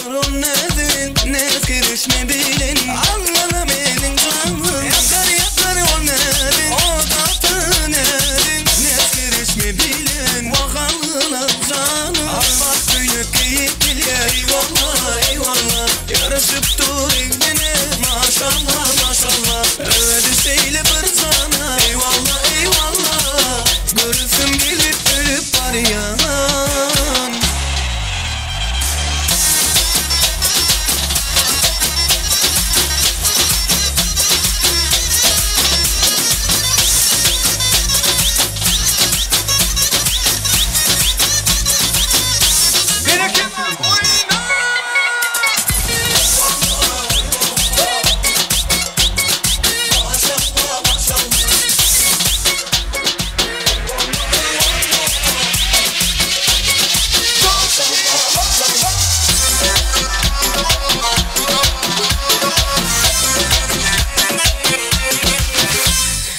sorun nedin Nezgiriş mi bilin Anlana benim canım Yakar o nedin O tatı nedin Nezgiriş mi bilin Vakalına canım Bak büyük giyip bilye Eyvallah eyvallah Yarışıp durayım beni Maşallah maşallah Öyle şeyle bir sana Eyvallah eyvallah Görürsün bilip ölüp var ya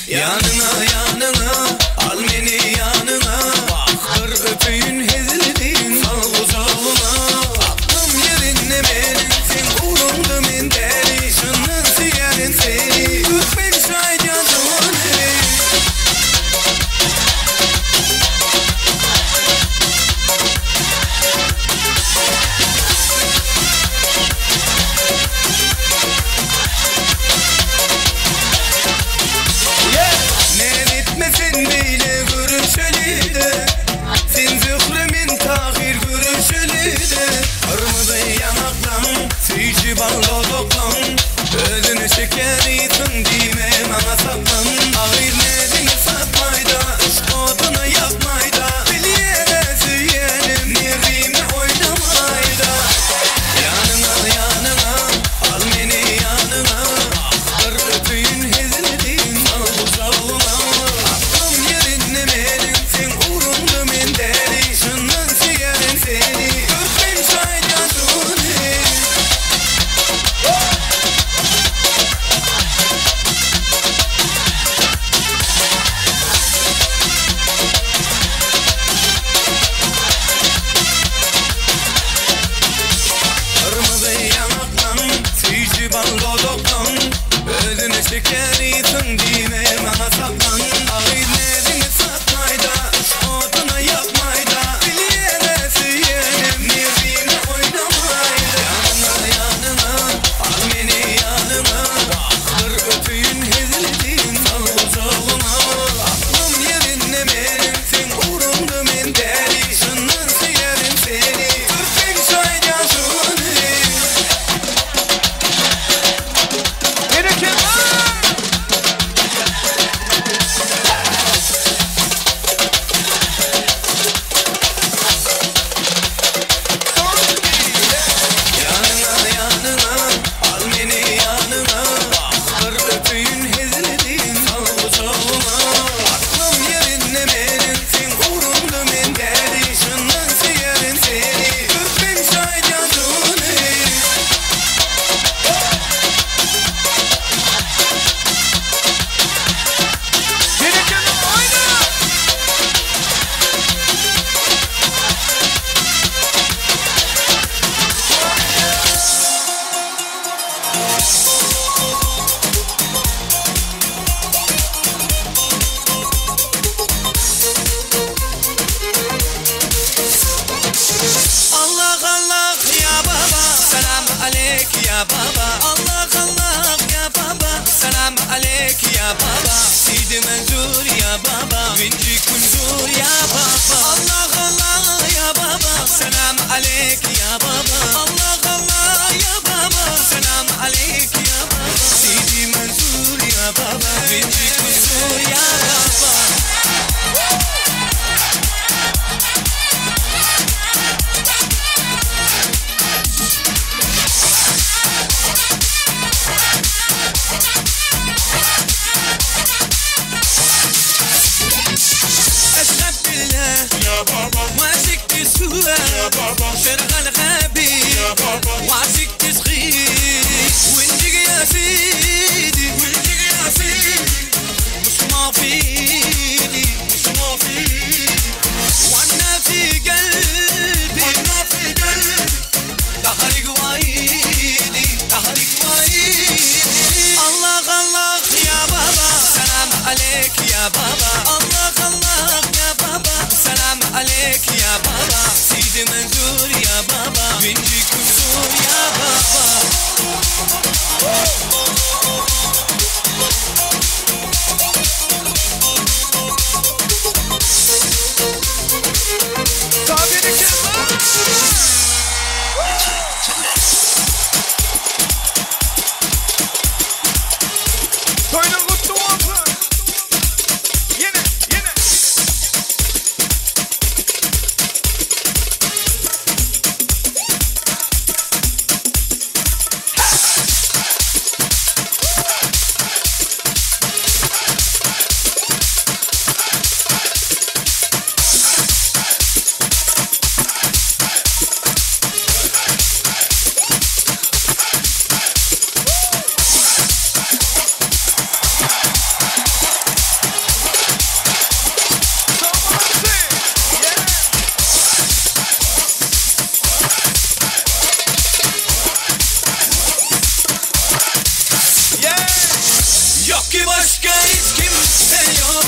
Yanına yanına al beni yanına Baktır öpüyün hezildin sal kucağıma Aklım yerinde benim sen uğrumdu min deri Şunun siyerin seni Öpmek şahit yazımın Sen beyle görüşeliydi Sen zührümün tahir görüşeliydi Kırmızı yanaklan Seyci ballo doklan Özünü şekerisin dime bana saklan Ağır nedini satmayda Aşk odunu yapmayda Biliyene süyelim Nerime oynamayda Yanına yanına Al beni yanına Baktır öpüyün hezildin Al kucağıma Özünü şekerisin dime bana saklan Ağır nedini satmayda Oduna yapmayda Biliyene süyelim Nerime oynamayda Yanına yanına Al beni yanına Baktır öpüyün hezildin Sal kucağıma Aklım yerinde benim Sen uğrumdu min deri Şundan süyerim seni Türk'ün şahit yazını ya baba Allah Allah ya baba Selam aleyk ya baba Sidi Menzur ya baba Vinci Kunzur ya baba Allah Allah ya baba Selam aleyk ya baba Allah Allah ya baba Selam aleyk ya baba Sidi Menzur ya baba Vinci Kunzur ya baba شرغل غابي وعسك تسخير وانجي يا سيدي مش معفو ya baba. Allah Allah ya baba. Selam aleyk ya baba. Sidi Menzur ya baba. Binci Kusur ya baba. Tabiri Kemal. Toyunu kutlu olsun. Yine. Yok ki başka hiç kimse yok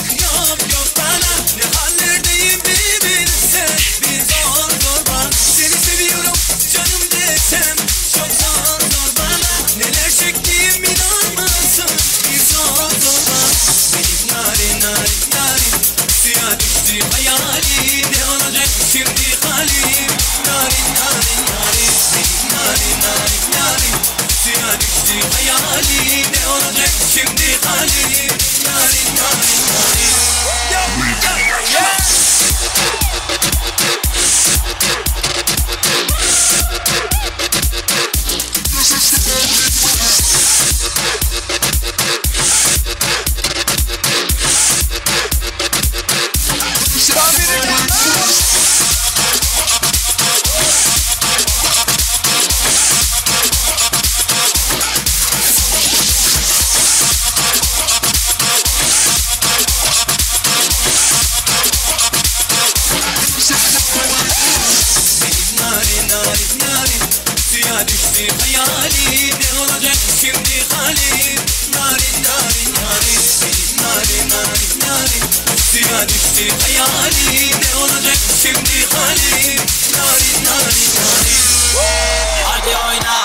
bana. Ne hallerdeyim bir bilse. Bir zor bana. Seni seviyorum canım desem. Çok zor bana. Neler çektiğim inanmazsın. Bir zor bana. Benim narin suya düştü hayalim. Ne olacak şimdi halim. Narin benim narin suya düştü hayalim. Ne olacak şimdi halim. Narin suya düştü hayalim. Ne olacak şimdi halim. Narin benim narin suya düştü hayalim. Ne olacak şimdi halim. Narin hadi oyna.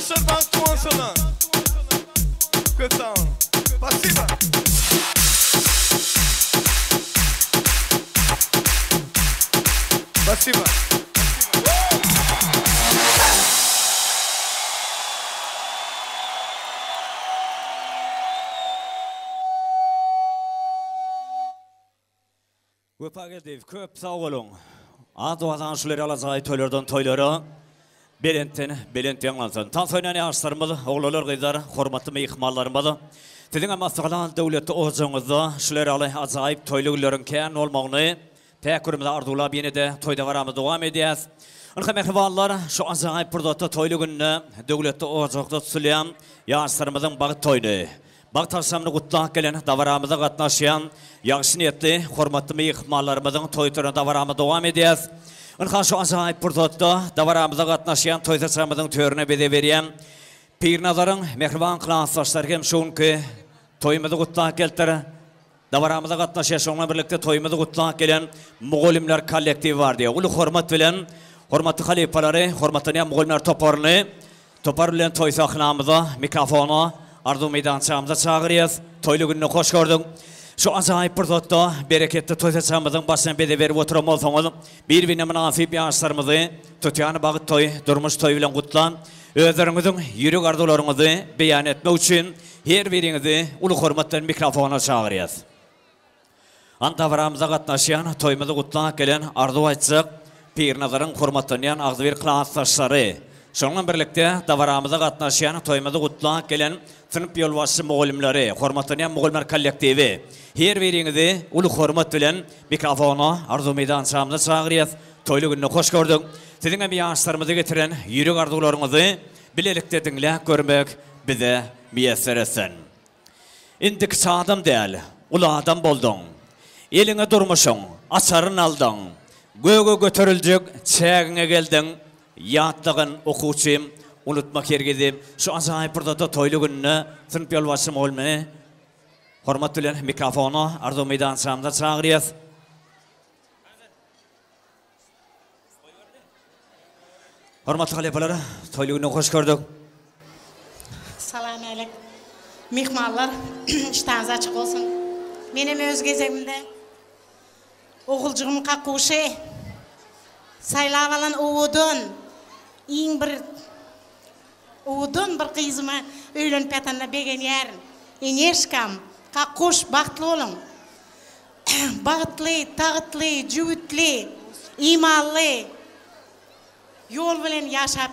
Arkadaşlar baktım on sana. Good sound. Спасибо. Спасибо. Köp sağ olun. Adı azanşları alacağız toylardan toylara. Belent yanlansın. Tan soynan yaşlarımız, oğullar kızlar, hormatlı meyikmallarımız. Sizin amasıqalan devleti oğuzunuzda şular alay acayip toyluğların kən olmağını təkürümüzə arzulayıb yine de toyda varamız devam edeceğiz. Onqa mehribanlar şu acayip burada toyluğunu devleti oğuzunuzda tutulan yaşlarımızın bağı toyunu. Bağı tarsamını kutlaq gelen davaramıza qatnaşıyan yaxşı niyetli, hormatlı meyikmallarımızın toylarına davaramız devam edeceğiz. Onqa şu acayip burada davaramıza qatnaşıyan toylarımızın törüne bede veriyen Pirnazarın mehriban klansdaşlar hem şunki toyumuzu kutlaq keltir. Davaramıza qatnaşıyan şonla birlikte toyumuzu kutlaq gelen Moğolimler kollektivi var diye. Ulu hormat bilen, hormatlı xalifaları, hormatlayan Moğolimler toparlayan toy sahnamıza, mikrofonu, arzu meydançamıza çağırıyız. Toylu gününü hoş gördük. Şu acayip burada bereketli toy sahnamızın başına bede verip oturum olsanız, birbirine münasip yaşlarımızı, tutuyanı bağıt toy, durmuş toy bilen kutlan, özlerinizin yürük arzularınızı beyan etmek için her birinizi ulu hormatla mikrofona çağırıyız. Antavaramıza qatnaşıyan, toyumuzu kutlaq gelen arzu açıq, Pirnazarın hormatlayan ağzıver klansdaşları. Şonla birlikte davaramıza qatnaşıyan, toyumuzu kutlaq gelen sınıf yolbaşı Moğolimleri, hormatlayan Moğolimler kollektivi. Her birinizi ulu hormat bilen mikrofona arzu meydançamıza çağırıyız. Toylu gününü hoş gördük. Sizin hem yaşlarımızı getiren yürük arzularınızı bilelikte dinle görmek bize müyesser etsin. İndik sağdım değil, ulu adam buldun. Eline durmuşsun, asarın aldın. Göğe götürüldük, çeğine geldin. Yattığın okuçuyum, unutmak yergedi. Şu acayip burada da toylu gününü sınıf yolbaşım olmanı. Hormat bilen mikrofonu arzu meydançamıza çağırıyız. Hormatlı xalifalar, toylu gününü hoş gördük. Salam aleyküm. Mihmanlar, iştahınız açık olsun. Benim öz gezegimde oğulcuğum kakuşu, saylap alan oğudun, bir kızıma öylönüp yatanla begen yerin. Eneşkam, kakuş, baktlı olun. Bağıtlı, tağıtlı, cüvütlü, imallı, yol bilen yaşap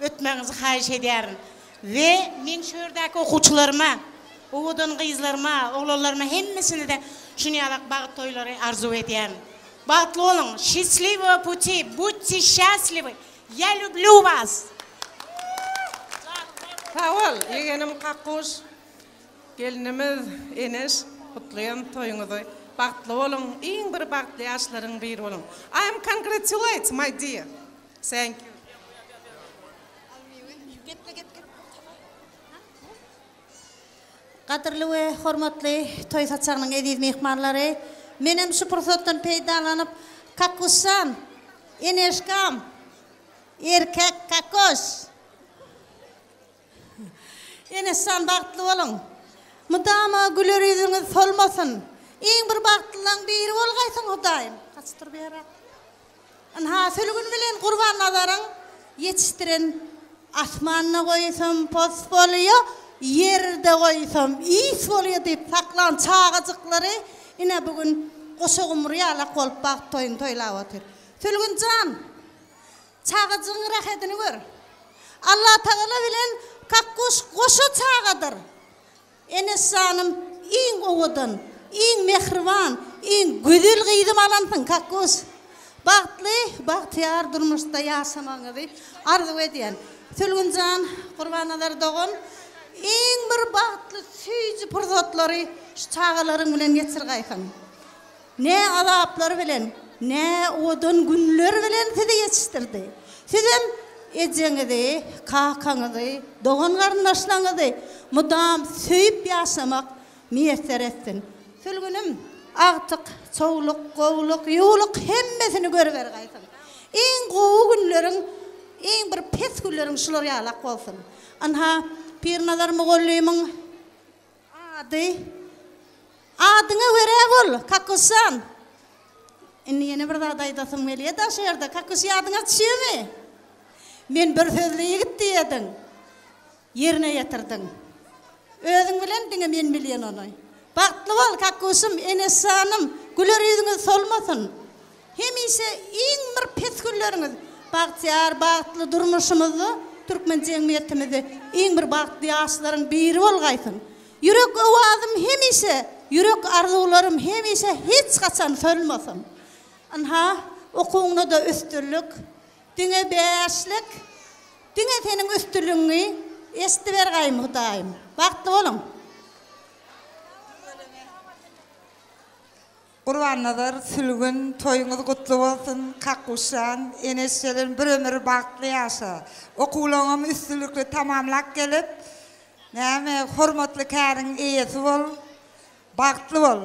ötmenizi hayiş ederim. Ve men şördeki okuçularıma, oğudun kızlarıma, oğullarıma hemmesini de şunu yalak bağıt toyları arzu ederim. Bağıtlı olun, счастливого пути, будьте счастливы, я люблю вас. Sağ ol, yeğenim Kakkuş, gelinimiz Enes, kutlayan toyunuzu. Bağıtlı olun, en bir bağıtlı yaşların bir olun. I am congratulate my dear. Thank you. Qadırlı ve hormatlı toy saçağının ediz mehmanları, menem şu fırsattan peydalanıp Kakuşsan, Eneşkam, erkek Kakkuş. Eneşsan bağıtlı olun. Mudama güler yüzünüz solmasın. En bir bağıtlılan biri olgaysın Hudayım. Kaçtır bir ara. Anha sülgün bilen kurban nazarın yetiştiren asmanına koysam fosfolyo, yerde koysam is folyo deyip saklan çağacıkları yine bugün koşuğum rüyalak olup bağıt toyun toyla otur. Sülgün can, çağacığın rahatını gör. Allah Teala bilen Kakkuş koşu çağadır. Enes hanım en oğudun, en mehriban, en güzel giydim alansın Kakkuş. Bağıtlı, bahtiyar durmuşta yaşamanı deyip arzu ediyen. Sülgüncan, kurbanalar doğun, en bir bağıtlı süyücü fırsatları şu çağaların bilen yetişirgaysın. Ne azaplar bilen, ne odun günler bilen sizi yetiştirdi. Sizin ecenizi, kakanızı, doğun karındaşlarınızı mudam söyüp yaşamak müyesser etsin. Sülgünüm, artık çoğuluk, kovuluk, yuğuluk hemmesini görüvergaysın. En qoğu günlerin, en bir pes günlerin şular yalak olsun. Anha Pirnazar Mogolluyum'un adına verek ol, kakkusan. Inni yeni bir daha dayıdasın meliye da şehirde, kakkusi adına düşüyor mu? Men bir sözlüğe gitti edin, yerine yetirdin. Özün bilen dine men bilyen onu. Baktlı ol, kakkusum, Enes Hanım, güler yüzünüz solmasın. Hem ise en bir pes gülleriniz, baktiyar, baktlı durmuşumuzu, Türkmen cemiyetimizi, en bir baktlı yaşların biri olgaysın. Yürek ovazım hem ise, yürek arzularım hem ise hiç kaçan solmasın. Anha, okuğuna da üstünlük, dine beşlik, dine senin üstünlüğünü esti vergayım Hudayım. Baktlı olun. Kurbanladır, sülgün, toyunuz kutlu olsun, kakkuşan, eneslerin bir ömür baktlı yaşa. Okulağım üstünlükle tamamlak gelip, hormatlı kârin iyisi ol, baktlı ol.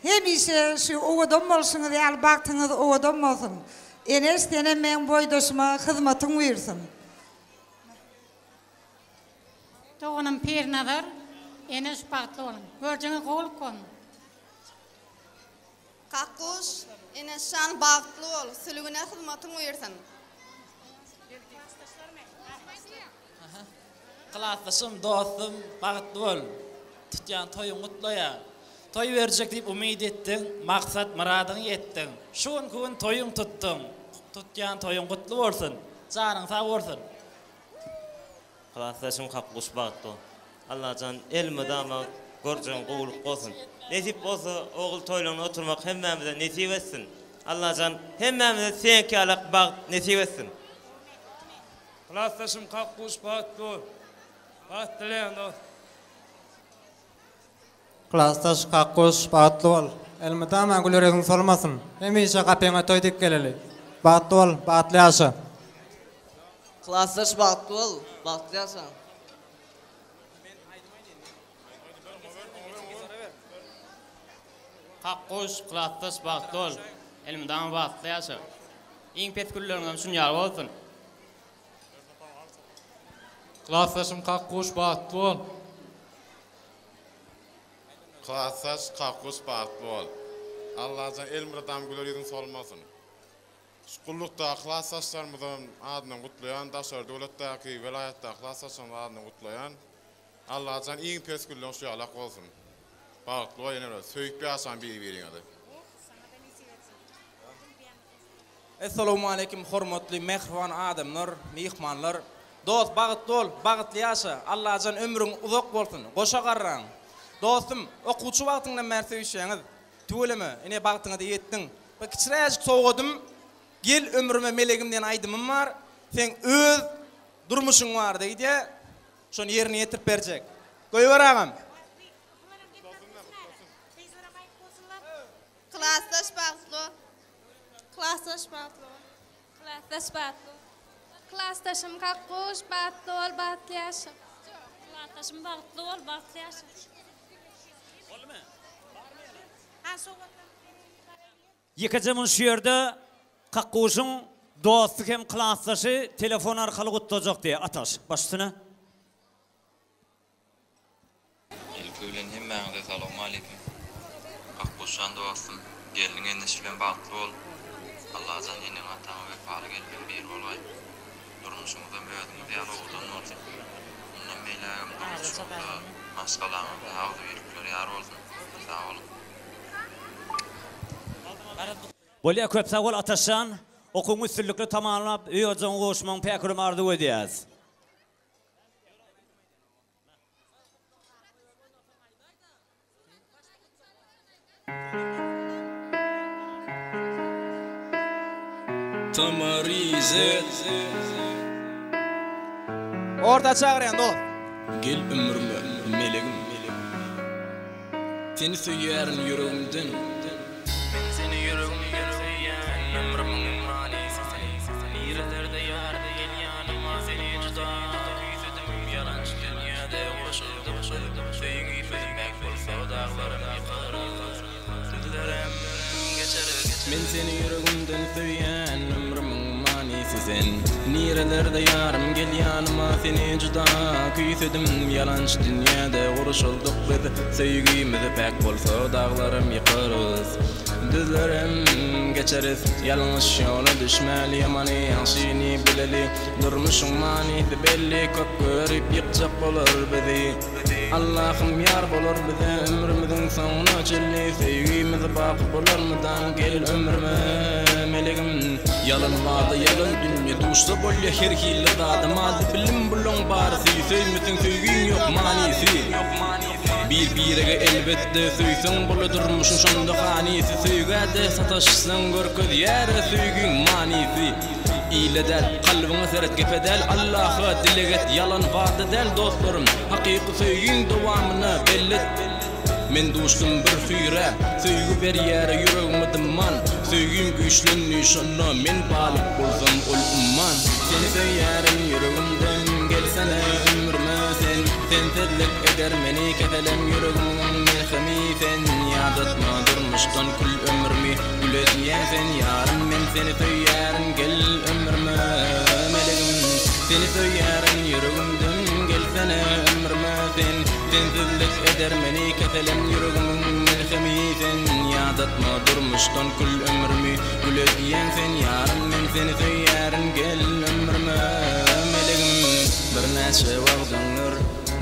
Hem ise şu oğudum olsunuz, yani baktınız oğudum olsun. Enes sene men boydaşıma hizmetin buyursun. Doğunun Pirnazar, Enes baktlı olun. Görcüğünü kol kon. Kakkuş, Enes'an baktlı ol, sülüğüne hizmetin buyursun. Klassdaşım, dostum, baktlı ol. Tutyan toyun kutluya. Toy verecek deyip umid ettin, maksat muradını yettin. Şuun kuun toyun tuttun. Tutyan toyun kutlu olsun. Canın sağ olsun. Klassdaşım Kakkuş baktlı. Allah can elmi dama göreceğin kovuluk olsun. Nesip olsa oğul toylarına oturmak hemmemize nesip etsin. Allah can hemmemize senki alak bakt nesip etsin. Klassdaşım Kakkuş baktlı. Baktlıyan dost. Klassdaş Kakkuş baktlı ol. Elmi dama güler yüzün solmasın. Hemişe kapıya toy dik geleli. Baktlı ol, baktlı yaşa. Klassdaş baktlı ol, baktlı yaşa. Kakkuş, klassdaş baktlı ol. Elimden baktlı yaşa. İn petküllerimden şun yar olsun. Klassdaşım Kakkuş baktlı ol. Klassdaş Kakkuş baktlı ol. Allah'ın elmiradan güler yüzün solmasın. Şukullukta klassdaşlarımızın adını kutlayan, daşar devletteki velayette klassdaşlarımızın adını kutlayan, Allah'ın iyi pesküllerin şu alak olsun. Baktlı ol yener, söyük bir asan biri verin adı. Assalamu alaikum hormatly mehriban adamlar, mehmanlar. Dost baktlı ol, baktlı yaşa. Allah'ın ömrün uzak bolsun, goşa garran. Dostum, okuçu vaktinde mertebişeniz. Tüyleme, ine baktığına da yettin. Bak kiçiracık soğudum. Gel ömrüme melegimden aydımım var. Sen öz durmuşun var deydi. Şunu yerine yetirip verecek. Koyuver ağam. Klassdaş baktlı. Klassdaş baktlı. Klassdaş baktlı. Klassdaşım Kakkuş baktlı ol, baktlı yaşa. Klassdaşım baktlı ol, baktlı yaşa. Yekecemin şu yerde Kakkuş'un dostu hem klassdaşı telefon arkalı kutlayacak diye ataş. Başüstüne. Elköylen hemmeğinize selamu aleyküm. Kakkuş'an dostum, gelin endişilen baktlı ol. Allah'tan yeni atama vefalı gelmen bir olay. Durmuşumuza müyadımız yalı oğudan olsun. Ondan meylağım durmuşumda maskalamamda havlu verikleri yar olsun. Sağ olun. Bolya köp sağ ol ataşan. Okun üstünlükle tamamlap, üyocun koşman pekürüm ardı ödeyaz. Tamarize. Orta çağıran dost. Gel ömrüme, meleğim. Seni söylerim yüreğimden. Ben seni yüreğimden söyleyen ömrümün manisi. Nerelerde yardı gel yanıma seni cüda. Küsüdüm yalancı dünyada koşuldu. Söyün ifelmek bolsa dağlarım yıkarır. Sözlerim geçer. Ben seni yüreğimden söyleyen ömrümün manisi. sen. Nirelerde yarım gel yanıma seni juda küysedim. Yalanç dünyada uruşulduk biz. Sevgimiz pek bolsa dağlarım yıkarız. Düzlerim geçeriz. Yanlış yola düşmeli yamanı yaxşini bileli. Durmuşun manisi belli kök görüp yıkacak bolur bizi. Allah'ım yar bolur bize ömrümüzün sonuna çelli. Sevgimiz bakı bolurmudan gel ömrüme meleğim. Yalan vardı yalan dünya duşta bolya her hille dadı madı bilim bulun barisi. Sevmesin sevgin yok manisi. Bir elbette söýsen boladurmuşun şonda hanisi. Söýgäde sataşsan görköz ýere söýgün manisi. İledel kalbine seret gepedel Allah'a dileget yalan vaat edel dostlarım. Hakyky söýgün dowamyny bellet. Men dostum bir süýre, söýgü ber ýere ýüregime dymman. Söýgüm güýçlenýär şonda men balyk bolsam ol umman. Seni söýärim ýüregimden gelsene ömrüme sen. Sen tedlik eder meni kedelem ýüregimin merhemi sen. Ýadatma durmuşdan kül ömrümi güledýän sen ýarym men seni söýärim gel ömrüme meleğim. Seni söýärim ýüregimden gelsene ömrüme sen. Sen tedlik eder meni kedelem ýüregimin merhemi sen. Ýadatma durmuşdan kül ömrümi güledýän sen ýarym men seni söýärim gel ömrüme meleğim. Bir näçe wagtdyňlar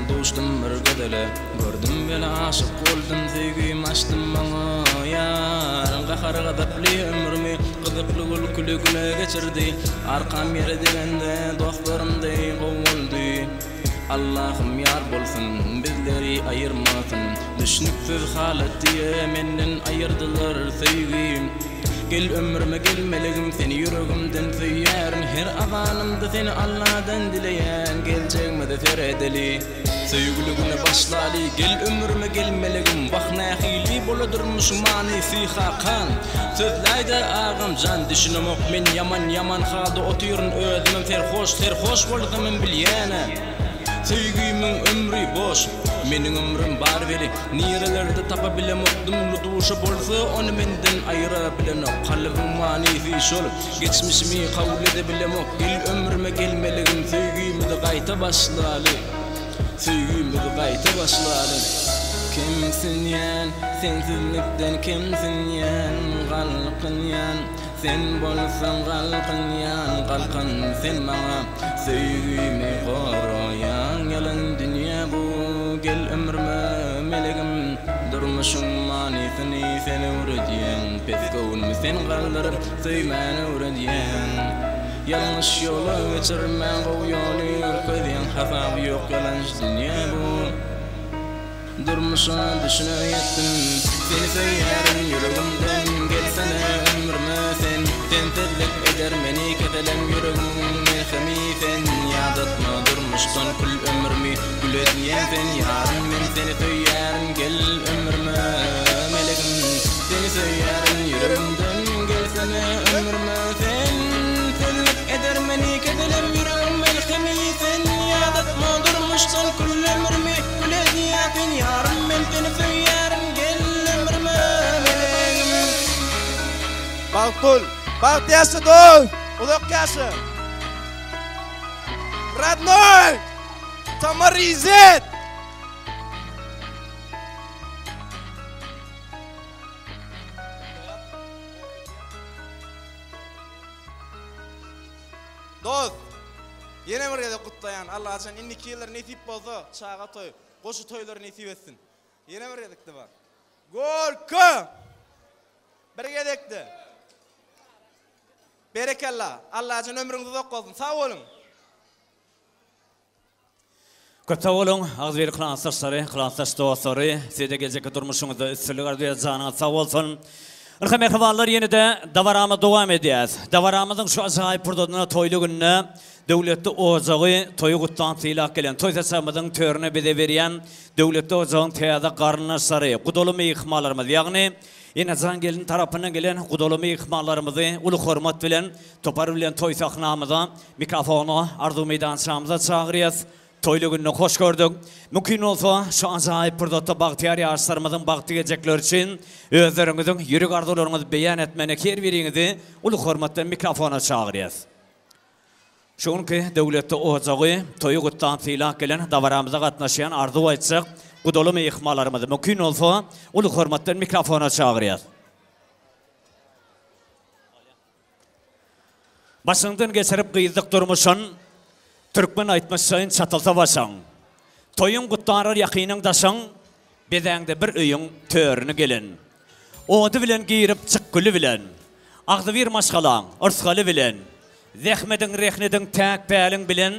dostum bir gedele gördüm beni aşık boldum sevgim açtım bana yarın kahar gadapli ömrümü gıdıklı gülgüle geçirdi arkam yere degende dostlarımday kovuldu. Allah'ım yar bolsun bizleri ayırmasın düşnüksüz halet diye menden ayırdılar sevgim. Gel ömrüme gel meleğim seni yüreğimden söýärin her azanımda seni Allah'dan dileyen geleceğime de feredeli. Söýgülügüne başlaly gel ömrüme gel meleğim bak nähili boladurmuş manisi hakan. Sözläýde ağam can düşünemek men yaman halda oturyn özümem terhoş boldum bilýäne. Sevgimin ömrü boş, menin ömrüm bar veri. Nirelerde tapabilemokdum duşa bolsa onu menden ayıra bilenok. Kalbim manisi şol, geçmişimi kabul edebilemok. Gel ömrüme gel meleğim sevgimizi gayta başlaly. Sevgimizi gayta başlaly. Kimsin yen, sensizlikden kimsin yen, galkın yen. Sen bolsan galkın yen, galkın sen bana. Sevgimi koruyan yalan dünya bu. Gel ömrüme meleğim, durmuşum manisini sen uğradyen. Peskavun sen kaldırıp söymeni uğradyen. Yanlış yola geçirmen kovyonu ürküdyen. Hasab yok yalanç dünya bu. Durmuşa düşünüyettim seni söýärim yüreğimden gelsene ömrüme sen. Sen tedlik eder meni kedelem yüreğimin merhemi sen. Ýadatma durmuşdan kül ömrümi güledýän sen ýarym men seni söýärim gel ömrüme meleğim. Seni söýärim yüreğimden gelsene ömrüme sen. Tedlik eder meni kedelem yüreğimin merhemi sen. Ýadatma durmuşdan kül ömrümi güledýän sen ýarym men seni söýärim gel ömrüme meleğim. Balkul, Balt yaşa doy, ulak yaşa. Radnoy, Tamarizet. Dost, yine bir yerde kutlayan Allah açan inniki yıllar nesip bolsa çağa toy, koşu toylar nesip etsin. Yine bir yerdekti var. Gol kö. Bir yerdekti. Berekallah. Allah açan ömrüňizi uzak bolsun. Sağ olun. Köpçe olun, ağzıveri kılanslaşları, kılanslaş dostları, sizde gelecek durmuşunuzda üstünlüğü canına sağ olsun. Mehribanlar yeni de davaramı devam edeceğiz. Davaramızın şu acayip pırdoduna toylu gününe devletli ocağı toyu kuttan tilak gelen toy sesamızın törüne bize veriyen devletli ocağın teyada karınlaşları, kudolum ihmalarımız yani yine can gelin tarafından gelen kudolum ihmalarımızı ulu hormat bilen topar bilen toy sahnamıza mikrofonu arzu meydançamıza çağırıyoruz. Toylu gününü hoş gördük. Mümkün olsa şu acayip pırdotta bahtiyar yarışlarımızın bahtı gelecekler için özlerinizin yürük arzularınızı beyan etmene her birinizi ulu hormatla mikrofona çağırıyoruz. Şonki döwletde ojagy toýy gutdan filan gelen davaramyza gatnaşýan arzu aýtsak, gudaly mehmanlarymyzy mümkin bolsa, uly hormatdan mikrofona çagyrýar. Başyňdan geçirip gyýdyk durmuşyn türkmen aýtmaşyň çatylsa başaň. Toýun gutdarar ýakynyň daşaň, bedeňde bir öýüň törüni gelen. Ody bilen girip çykgüli bilen, agdy bir maşgalaň, ursgaly bilen, zähmediň rehnediň täk päliň bilen,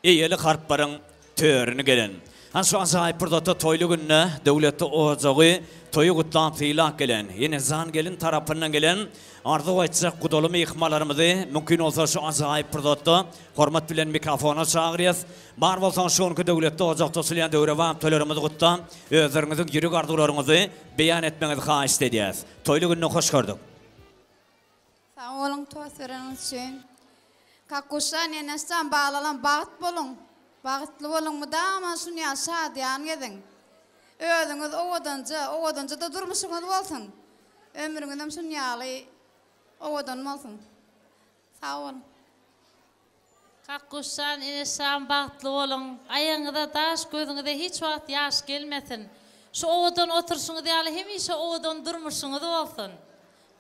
eýeli harpbaryň törüni gelen. Han şu azaýyp burda toýly günne döwletde ojagy toýy gutdan filan gelen, ýene zan gelin tarapyndan gelen arzu aýtsak gudaly mehmanlarymyzy mümkin bolsa şu azaýyp burda hormat bilen mikrofona çagyrýas. Bar bolsaň şonky döwletde ojakda sülen döwrewam tölerimiz gutdan özleriňiziň ýürek arzularyňyzy beýan etmeňizi haýyş edýäs. Toýly günne hoş gördük. Sağ olun toýsyranyň üçin. Kakuşan enesden bağlanan baht bolun. Bagtly bolun mudama şunya şadyan edin. Özüňiz owadanca da durmuşyňyz bolsun. Ömrüňizem şunyaly owadan bolsun. Sağ olun. Kakuşan enesden bagtly bolun. Aýaňyzda daş, gözüňizde hiç wagt ýaş gelmesin. Şu owadan oturşyňyz ýaly hemişe owadan durmuşyňyz bolsun.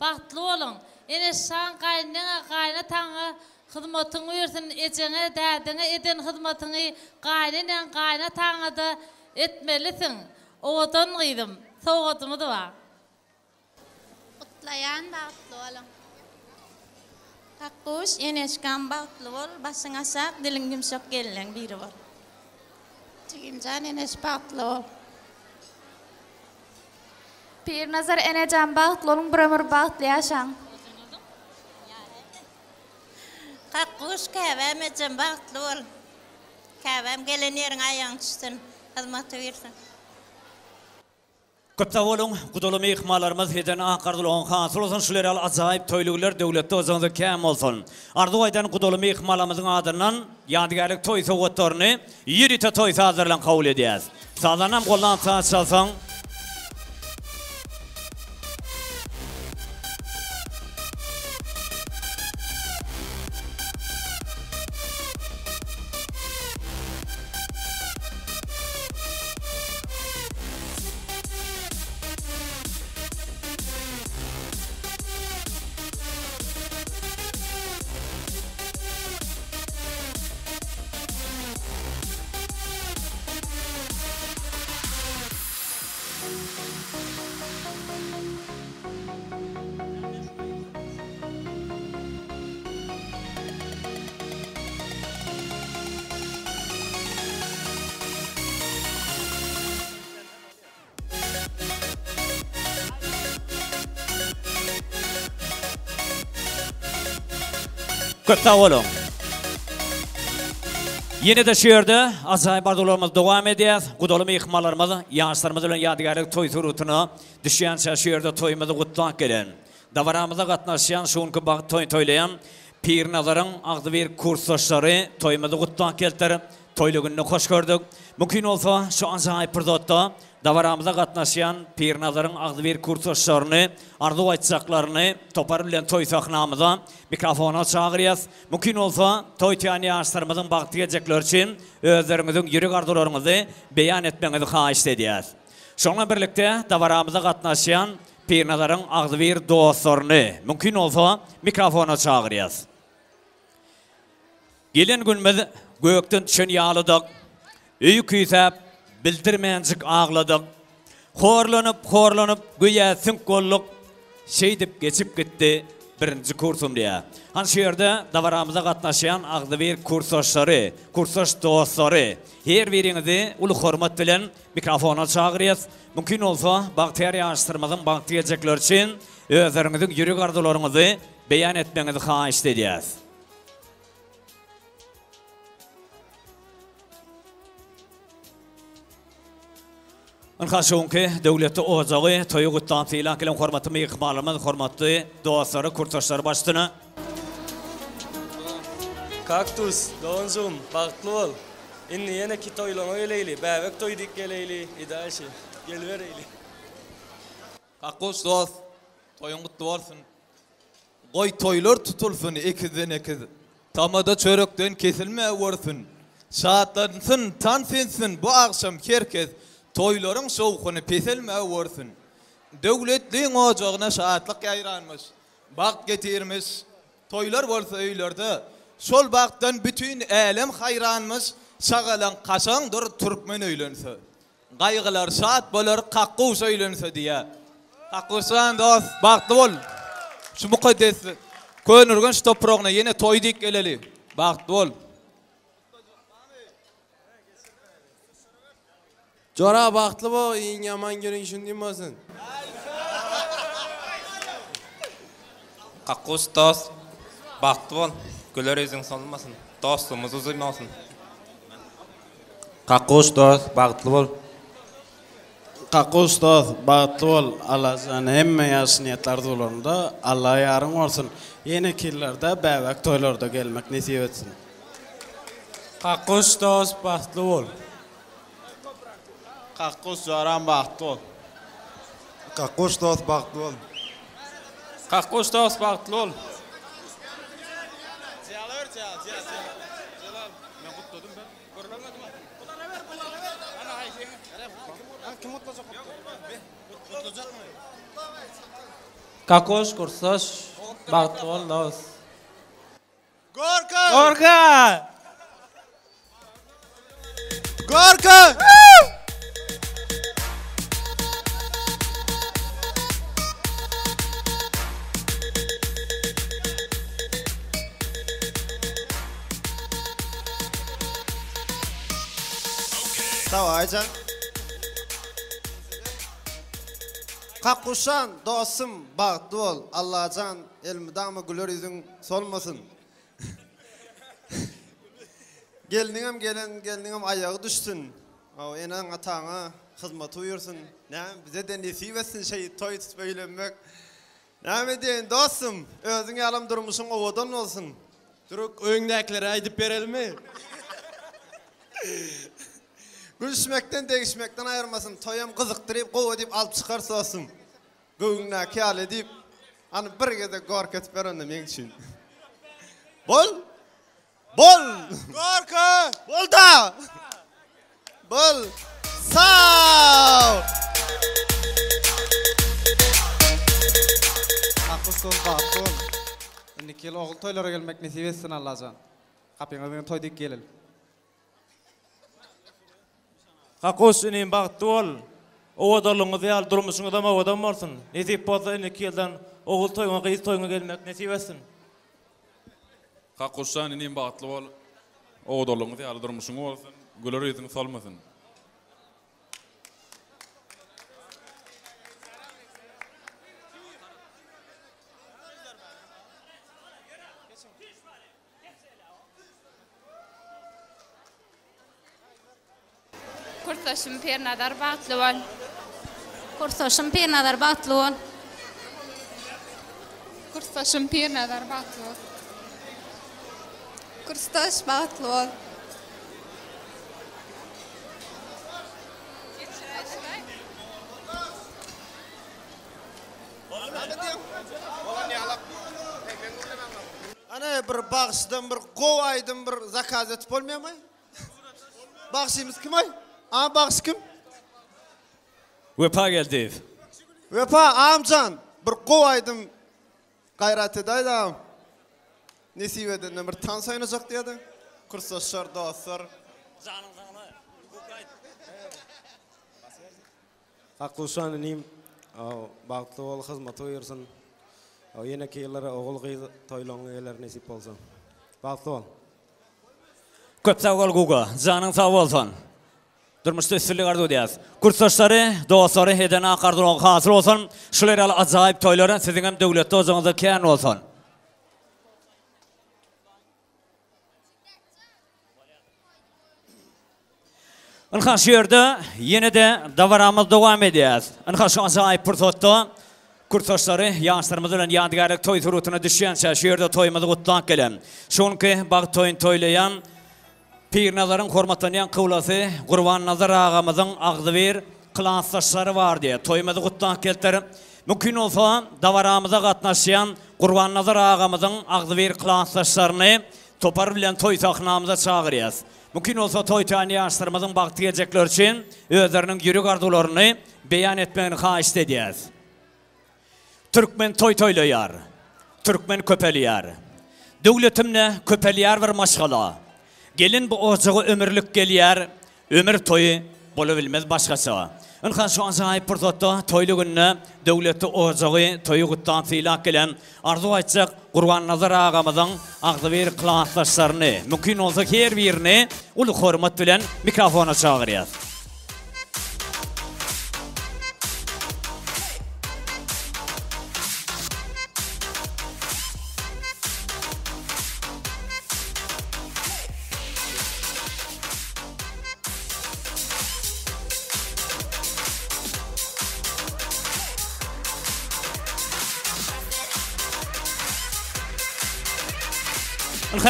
Bagtly bolun. Enesden gaýna taňy hizmetin versin, ejene dädine eden hizmetini gaýna taňyda etmelisin. Owadan gyýdym, sowgatymy da bar. Kutlayan bagtly bolun. Kakkuş eneşkan bagtly bol, başyň aşak, diliň ýumşak gelen biri bol. Çigimjan eneş bagtly bol. Pir nazar enejan bagtly bolun, bir ömür bagtly ýaşaň. Kakkuş käbäm ejem bagtly bol. Käbäm gelen ýeriň aýaň düşsün, hizmet bersin. Köpde bolun, gudaly mehmanlarymyz heden aqardylan hasyl bolsun şular al ajaýyp toýluglar döwletde ozanda käm bolsun. Arzu aýdan gudaly mehmanlarymyzyň adyndan ýadygarlyk toý sowgatlaryny ýerite toý hazırlan kabul edýäs. Sazanam gollan çalsaň köpde bolun. Yine de şu yerde azaýyp arzularymyz dowam edýär. Gudaly mehmanlarymyz ýaşlarymyz bilen ýadygarlyk toý surutyny düşýänçe şu yerde toýumyzy gutdan gelen. Davaramyza gatnaşýan şonky bagy toýlaýan Pir Nazaryň agdy bir kursdaşlary toýumyzy gutdan keltirip toýly günni hoş gördük. Mümkin bolsa şu azaýyp burda davaramyza gatnaşýan Pir Nazaryň agdy bir kursdaşlaryny arzu aýtsaklaryny topar bilen toý sahnamyza mikrofona çagyrýas. Mümkin bolsa toý týany ýaşlarymyzyň bagty gejekler üçin özleriňiziň ýürek arzularyňyzy beýan etmeňizi haýyş edýäs. Şoňa birlikde davaramyza gatnaşýan Pir Nazaryň agdy bir dostlaryny mümkin bolsa mikrofona çagyrýas. Gelen günmiz gökden düşen ýalydyk. Öýü küýsäp bildirmänjik ağladyk. Horlanyp güýä sünk golluk şey dip geçip gitdi birinji kursum diýä. Han şu ýerde davaramyza gatnaşýan agdy bir kursdaşlary, kursdaş dostlary her biriňizi uly hormat bilen mikrofona çagyrýas. Mümkin bolsa bagtyar ýaşdyrmagyň bagty ejekler üçin özleriňiziň ýürek arzularyňyzy beýan etmeňizi haýyş edýäs. Anhaşonki döwletde ojagy toýy gutdan filan gelen hormatly mehmanlarymyz, hormatly dostlary, kursdaşlary başdyna. Kaktus, donzum, bagtly bol. Indi ýene ki toýlama geleyli, bäbek toýdyk geleyli, idaşy, gelbereyli. Kakkus dost, toýuň gutly bolsun. Goý toýlar tutulsun ekizden ekiz. Tamada çörükten kesilme vursun. Saatlansın, tansinsin bu akşam herkes toyların soğukunu pesilme vursun. Devletliğin ocağına saatlik yayranmış. Bak getirmiş. Toylar bolsa öylerde. Sol baktan bütün elem hayranmış. Sağalan kasandır Türkmen öylense. Gaygılar saat bolar kakkus öylense diye. Kakkusan dost baktı bol. Şu mukaddesi. Könürgün şu toprağına yine toy dik geleli. Baktı bol. Jora baktlı bu, iyin yaman görün şundim olsun. Kakkus dost. Baktı bol. Güler yüzün solmasın. Dostumuz uzun olsun. Kakkus dost, baktlı bol. Kakkus dost, baktlı bol. Allah sana hemme yaşniyetler dolarında Allah yarın olsun. Yeni killerde bebek toylarda gelmek nasip etsin. Kakkus dost, baktlı bol. Kakkus joran baktlı bol. Kakkus dost, baktlı bol. Kakkus dost, baktlı bol. Kakkus kursaş, baktlı bol dost. Gorka! Gorka! Gorka! Tamam Aycan. Kakuşan dostum baktı ol. Allah'can elmidama güler yüzün solmasın. Geliniğim ayağı düşsün. O enan atağına hizmet uyursun. Ne bize de nesip etsin şey toy söylemek. Ne deyin dostum özüne alam durmuşsun ovadan olsun. Duruk öğündekleri aydıp verelim mi? Gülüşmekten değişmekten ayırmasın. Toyam kızıktırıp kova deyip alıp çıkarsa olsun. Göğünle kıyal edip hani bir gede gork etip ver onu men için. Bol! Bol! Gorka! Bol da! Bol! Sağ! Kakkus dost, baktlı bol. Öndeki yıl oğul toylara gelmek nasip etsin Allah'can. Kapıyana toy dik gelel. Kakkus inin baktı bol. Oğudalığınızı yal durmuşsunuz ama oğudan varsın. Nesip bolsa 2 yıldan oğul toyuna kıyız toyuna gelmek nasip etsin. Kakkussan inin baktlı bol. Oğudalığınızı yal durmuşsunuz olsun. Güler yüzün solmasın. Kursaşım pernadar baktlı ol. Kursaşım pernadar baktlı ol. Kursaşım pernadar baktlı ol. Kursaş baktlı ol. Ana bir bağışdan bir kovaydan bir zakaz etip olmuyor mu? Bağışımız kim ay? Ama bağış kim? Vepa geldi. Vepa amcan bir kovaydan gayret edeydi ağam. Nesip edin bir tan sayınacak diyordun. Kursaşlar, dostlar. Kakkussan inim, baktlı bol hizmeti uyursun. Yine ki yıllara oğul toylarına gelir nasip olsun. Baktlı bol. Köp sağ ol Guga. Canın sağ olsun. Durmuşta üstünlük arzu ediyaz. Kursdaşları, dostları heden akardın hasıl olsun. Şuları acayip toyları sizin hem devlette o zaman da kâr olsun. Anka şu yerde yine de davaramız devam ediyaz. Anka şu acayip fırsatta kursdaşları yaşlarımızın yadigarlık toy turutuna düşense şu yerde toyumuzu kutlan gelen. Şunki bak toyun toylayan Pir Nazar'ın hormatlanan kıvlası Kurban Nazar ağamızın Ağzıver klansdaşları var diye toyumuzu kutlan kelter. Mümkün olsa davaramıza katnaşayan Kurban Nazar ağamızın Ağzıver klansdaşlarını topar bilen toy tahnamıza çağırıyaz. Mümkün olsa toy tani yaşlarımızın baktı gelecekler için özlerinin yürük arzularını beyan etmeni haşit ediyaz. Türkmen toy toylayar, Türkmen köpeliyar. Devletimne köpeliyar ve maşgala. Gelin bu ocağı ömürlük geliyar, ömür toyu bulabilmez başkası. Inhan şu an sahip fırsatta toylu gününe devleti ocağı toyu kuttan fiilak gelen arzu açacak Kurban Nazar ağamızın ağzı bir klaslaşlarını mümkün olsa her birini ulu hormat bilen mikrofona çağırıyız.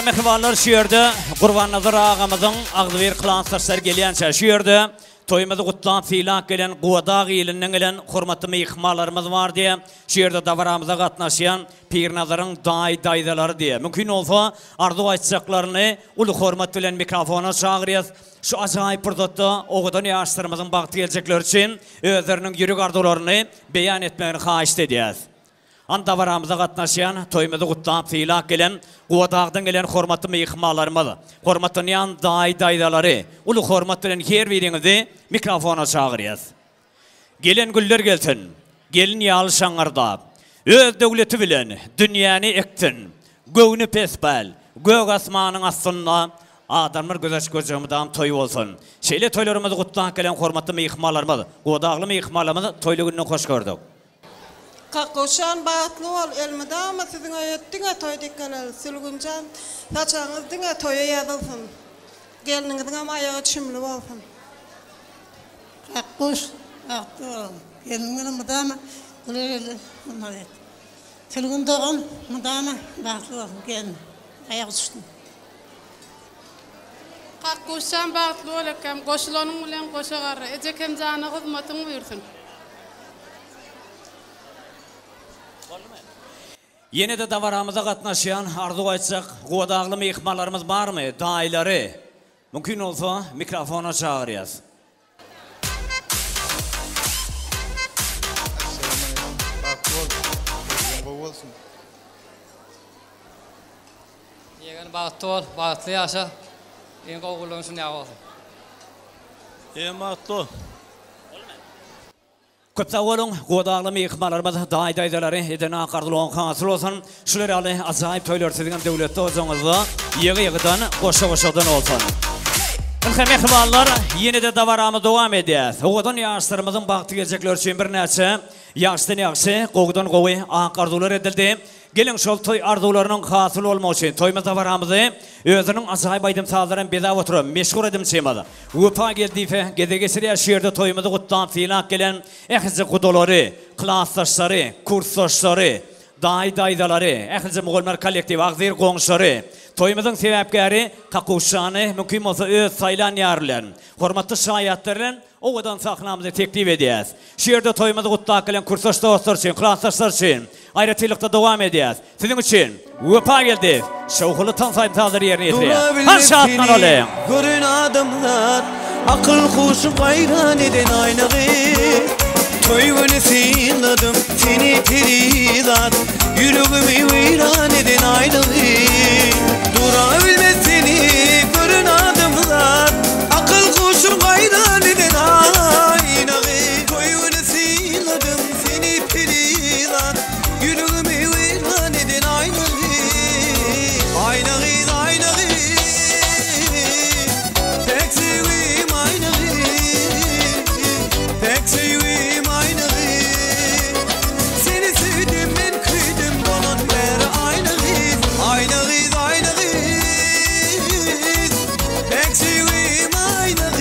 Mehvarlar şu yerde Kurban Nazar ağamızın ağzı bir klaslaşlar geliyense şu yerde toyumuzu kutlan fiilak gelen Guadağ ilinden gelen hurmatlı meyhmalarımız var diye şu yerde davaramıza katnaşayan Pir Nazar'ın daydaları diye mümkün olsa arzu açacaklarını ulu hurmat bilen mikrofona çağırıyız. Şu acayip fırsatta oğudan yaşlarımızın baktı gelecekler için özlerinin yürük arzularını beyan etmeni haşit ediyaz. Anda varamıza katnaşayan, toyumuzu kutlan fiilak gelen, Guadağ'dan gelen hormatlı meyhmalarımız, hormatlı yan daydaları, ulu hormat bilen her birinizi mikrofona çağırıyız. Gelin güller gelsin, gelin yalışanlarda, öz devleti bilen dünyanı ektin, göğünü pesbel, gök asmanın aslında, adamlar gözaç gözümüzden toy olsun. Şeyle toylarımızı kutlan gelen hormatlı meyhmalarımız, Guadağ'lı meyhmalarımızı toylu gününe hoş gördük. Kakkoşan bağıtlı ol, elmede ama sizin ayettiğine toy dikkaler, sülgüncan, saçağınızdığına toya yazılsın. Gelinizin ama ayağı çimli olsun. Kakkoş, bağıtlı ol, gelinizin mıdama, kulübeli, onlar et. Sülgün doğun, mıdama, bağıtlı olsun, gelin, ayağı düştün. Kakkoşan bağıtlı ol, ekem, koşulanın ulen koşagarra, ecekem canı hizmetin buyursun. Yine de davaramıza katnaşayan, arzu açacak Guadağ'lı meyhmalarımız var mı? Dayıları. Mümkün olsa mikrofona çağırıyız. Yegan bağıtlı ol, bağıtlı yaşa. En koğulun şunu yağı olsun. Bağıtlı. Köpte olun, Guadağ'lı meyhmalarımız daydaları edene akardılan hasıl olsun. Şuları alı acayip toylarsidigen devlette ozanızda yığı-yığıdan, koşa-koşadan olsun. Mehvarlar yine de davaramı devam ediyaz. Oğudan yaşlarımızın baktı gelecekler için bir neçe yaştan yaxşı, qoğudan qoğu akardılar edildi. Gelin şol toy arzularının hasıl olma için toymaz davaramızı özünün acayip aydım sağlaran beda oturum, meşgul edim çeymadı. Upa geldiğife, gedegesiri yaşayırdı toyumuzu kutlan fiilak gelen ehzi kudoları, klaslaşları, kurslaşları, daydaları, ehzi muğulmer kolektiv, ağzir qoğuşları, toyumuzun sebepkari, kakuşanı, mümkün olsa öz saylan yarılan, hormatlı şayatlarla oğudan sahnamızı teklif ediyaz. Şiirde toyumuzu kutlan gelen kurslaşlı dostlar için, klaslaşlar için, ayrıtılıkta devam ediyaz. Sizin için Upa geldi. Şovkulu tansayımsazları yerine getiriyor. Her şahatman olayım. Görün adamlar, akıl kuşu bayran eden aynağı. Toy günü siladım, seni perilat, yüreğimi veyran eden aynağı. Durabilmez seni, görün adamlar, akıl kuşu bayran eden aynağı. Toy günü siladım, seni perilat, yüreğimi veyran eden aynağı. Aynağı, aynağı, pek seveyim aynağı, pek seveyim aynağı. Seni sevdim ben kıydım dolan ver aynağı, aynağı, aynağı, pek seveyim aynağı.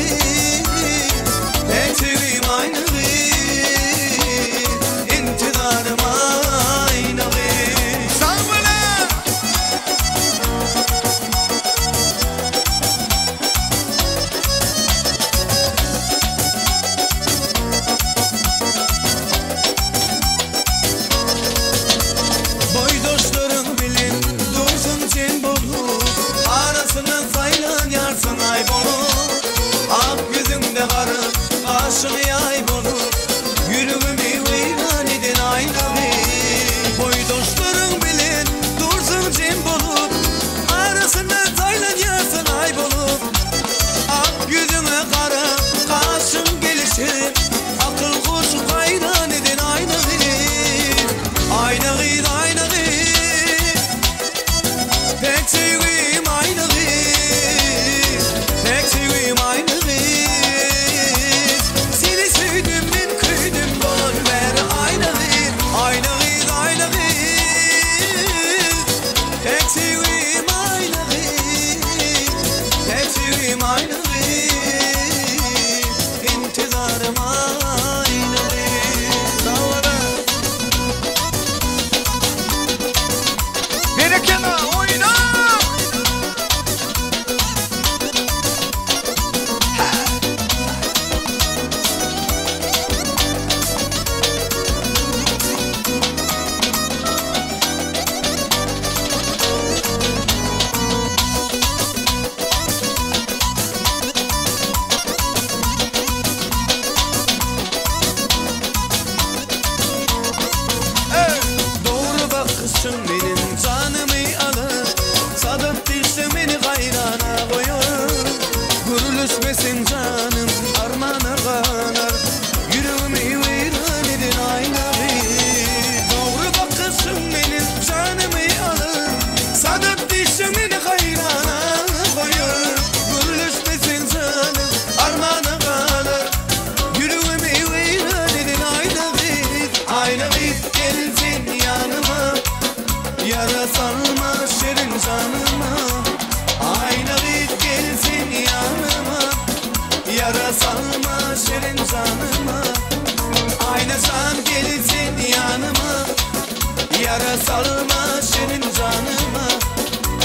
Yara salma senin canıma,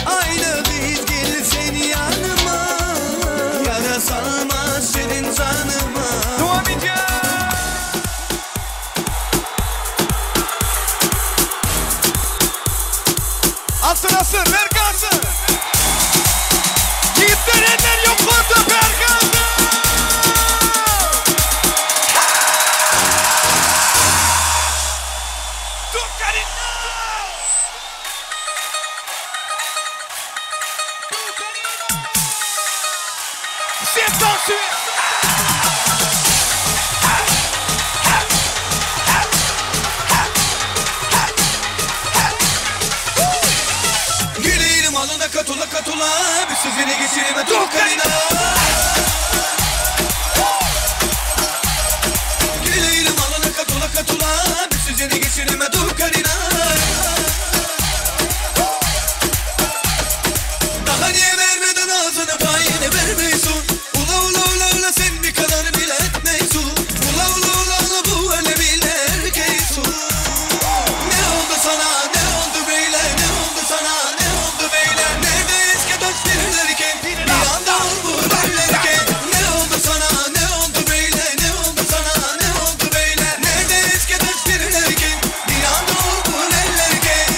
aynı biz gel seni yanıma. Yara salma senin canıma. Devam edeceğiz. Asır asır ver gazı. Yiğitler eller yok oldu ver gazı. Gülelim alına katula katula, bir sözüne geçirime dokarina. Gülelim alına katula katula, bir sözüne geçirime dokarina. Daha niye vermeden ağzına payını vermiyorsun? Ula ula ula ula sen bir kadar bile etmiyorsun. Ula ula ula ula bu öyle bile erkeksun. Ne oldu sana, ne oldu böyle, ne oldu sana, ne oldu böyle? Nerede eski dost verirlerken, bir anda oldu böylerken. Ne oldu sana, ne oldu böyle, ne oldu sana, ne oldu böyle? Nerede eski dost verirlerken, bir anda oldu böylerken.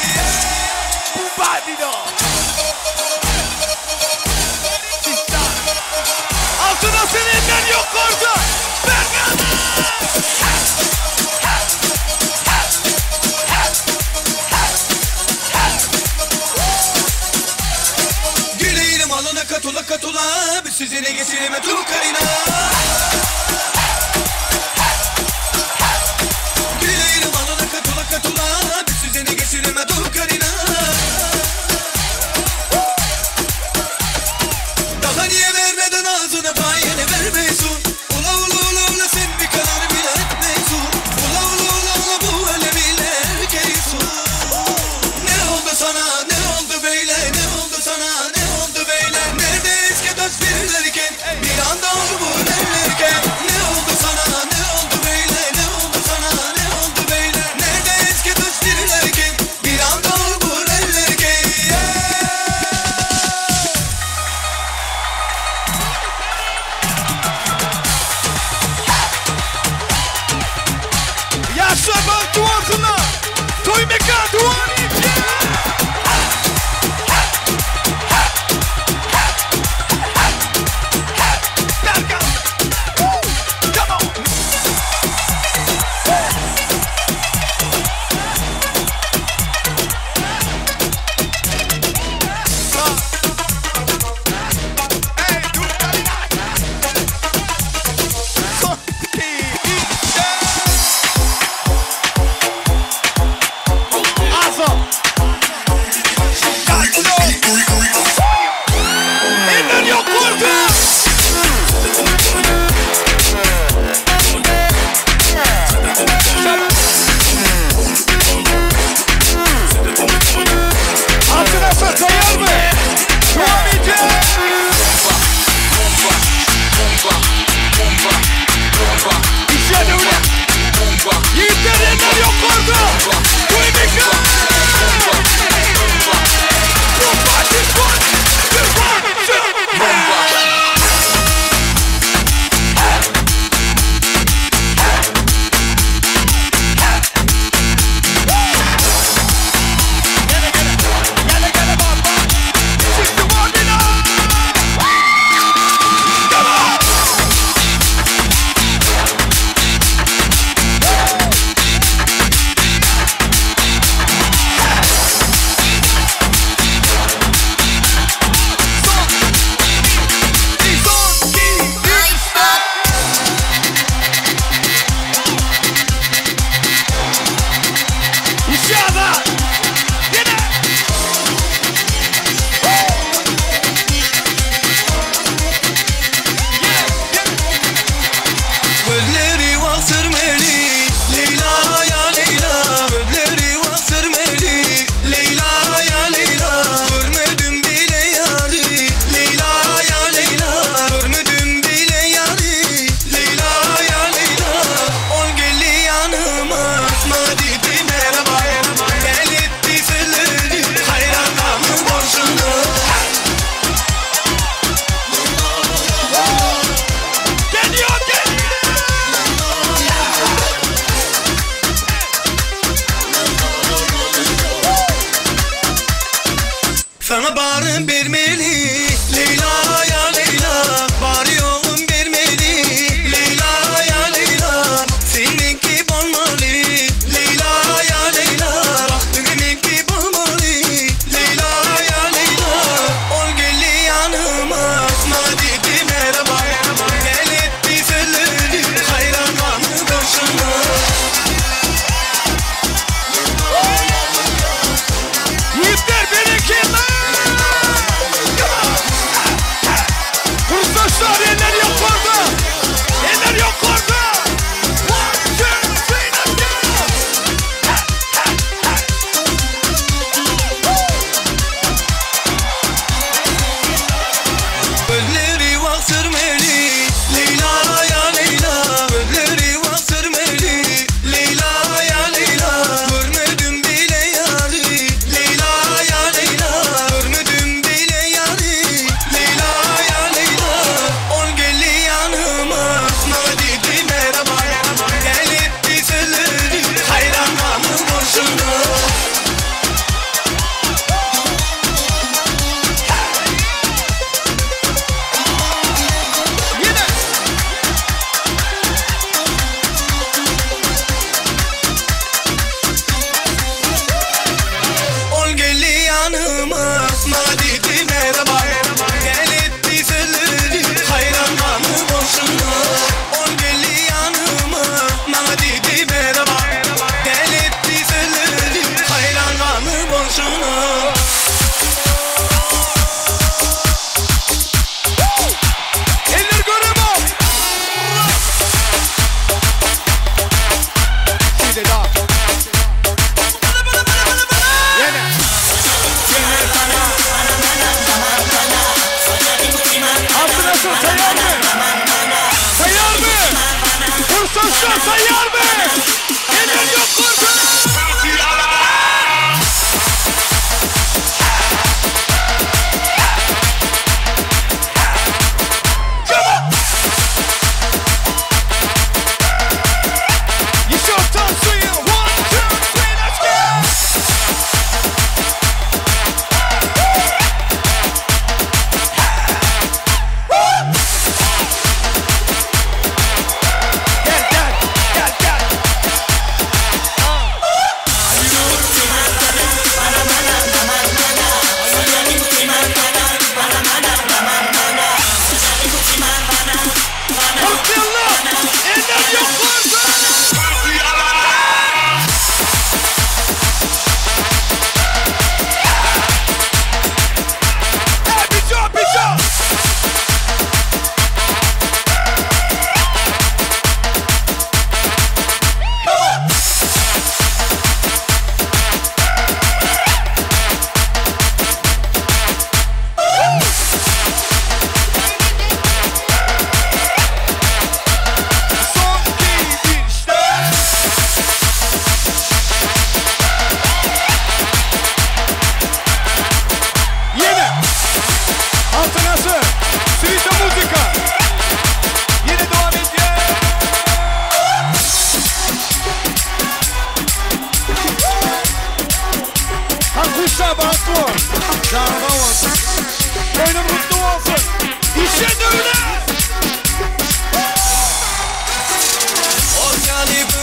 Badido. Altına seninler yok orada. Güleyelim alına katula katula, bir sizine geçirime tukarina. Güleyelim alına katula katula, bir sizine geçirime tukarina. Daha niye vermeden ağzına payını vermiyorsun? Ula ula ula ula sen bir kadar bile etmiyorsun. Ula ula ula ula bu öyle bile erkeksun. Ne oldu sana, ne oldu böyle, ne oldu sana, ne oldu böyle? Nerede eski dost verirlerken, bir anda oldu bu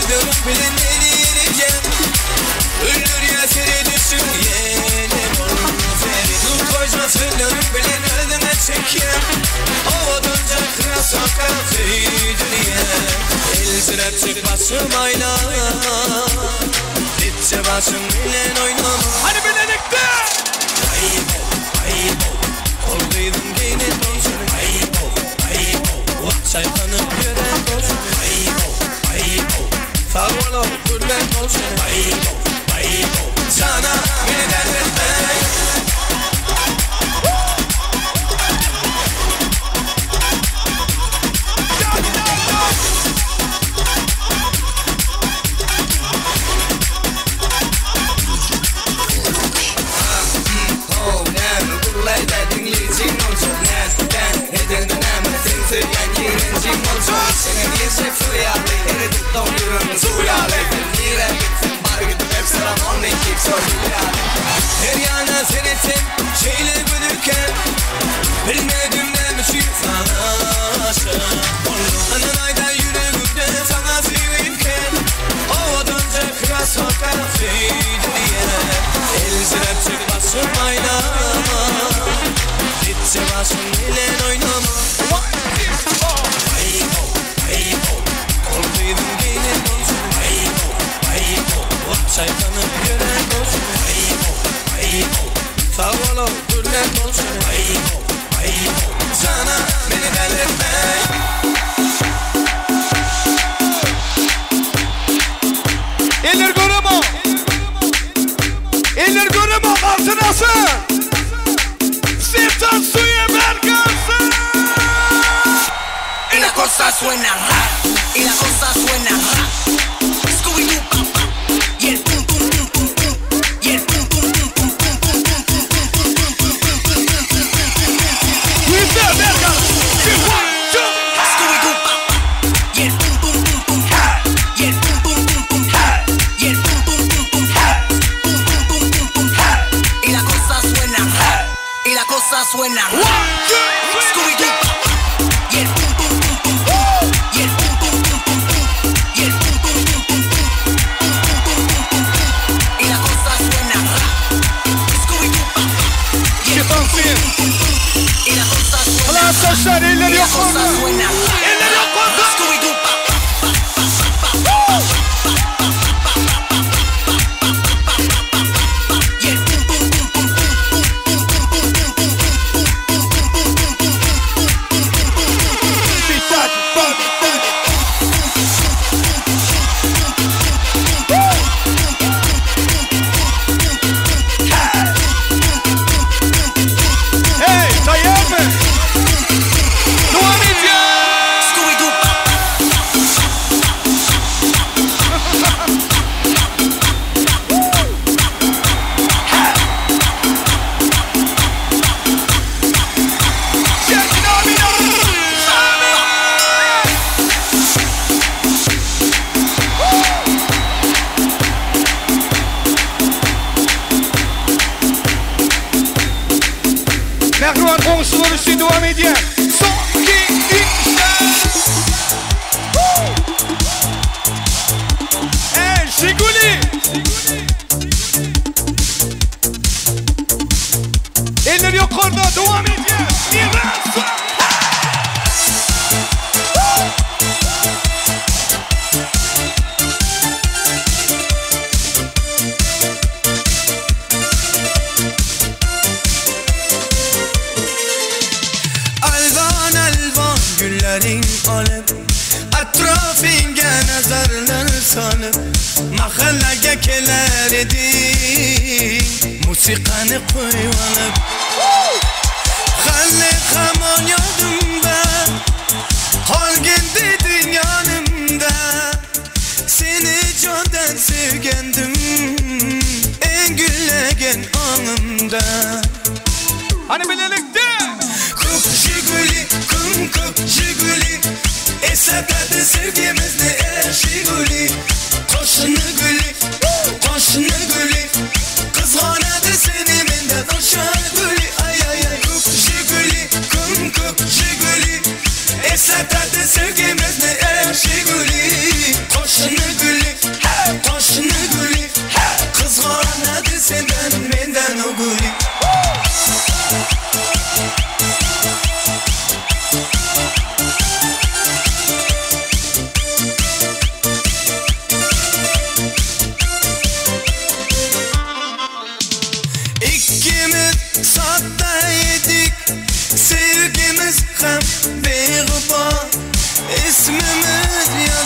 sevdiğim bilen yeni yeneceğim. Ölür ya seni düşün yenem olmaz eri. Dur koyma sevdiğim bilen öldüme çekeyim. Ovadınca kıra sokak dünyem. El sürep çık başım ayna. Gitçe başım bilen oynama. Hadi birlikte. Ayıp ol. Olduydum giyinin donşunu. Ayıp ol. Çaykanıp gören donşunu. Ayıp ol. Sağ ol kurban donşunu. Ayıp ol. Sana beni dert etme. Her yana senetin şeyle bölürken bilmedim ne biçim sana aşık. Ananaydan yüreğimde sana sevinken ovadınca kıra sokak diye. El sürep çık başım ayna. Gitçe başım ile oynama. Ayıp ol. Olduydum giyinin donşunu. Ayıp ol. Çaykanıp gören donşunu. Ayıp ol. Sağ ol kurban donşunu. Ayıp ol. Sana beni dert etme. Eller görüme. Eller görüme. Altın asın. Sientan suya bergansın. Y la cosa suena ra. Y la cosa suena ra. Scooby-Doo pam pam. Y el pum pum pum pum pum. Y el pum pum pum pum pum pum pum pum pum pum pum pum pum pum pum pum. Scooby-Doo pam pam. Y el pum pum pum pum pum. Y el pum pum pum pum pum. Y el pum pum pum pum pum. Pum pum pum pum pum pum. Y la cosa suena ra. Y la cosa suena ra. Scooby-Doo pam pam. Y el pum pum pum pum pum. Y el pum pum pum pum pum. Y el pum pum pum pum pum. Pum pum pum pum pum pum. Y la cosa suena ra. Scooby-Doo pam pam. Y el pum pum pum pum pum. Y la cosa suena ra. Arkadaşlar elleri yok orada. Elleri yok orada. Scooby-Doo pam pam. Y el pum pum pum pum pum. Pum pum pum pum pum. Pum Hey, Tayyip! Devam edeceğiz! Mehruan komşuları için devam edeceğiz. Son, iki, üç, hey, Şiguli! Elleri yok orada, devam edeceğiz. İran! Alvan alvan güllerin alıp Atrafınga nazarlar sanıp Mahallaga kelar edin Musiqani qo'yib olib Hali hamon yodimda Qolgandi dunyonimda Seni jondan sevgandim En gullagan onimda Hani birlikte Ko'k Jiguli, ko'k Jiguli Esatadi sevgimizni Jiguli Qo'shni guli Qizg'onadi seni mendan o'sha guli Ay ay ay Ko'k Jiguli Esatadi sevgimizni Jiguli Qo'shni guli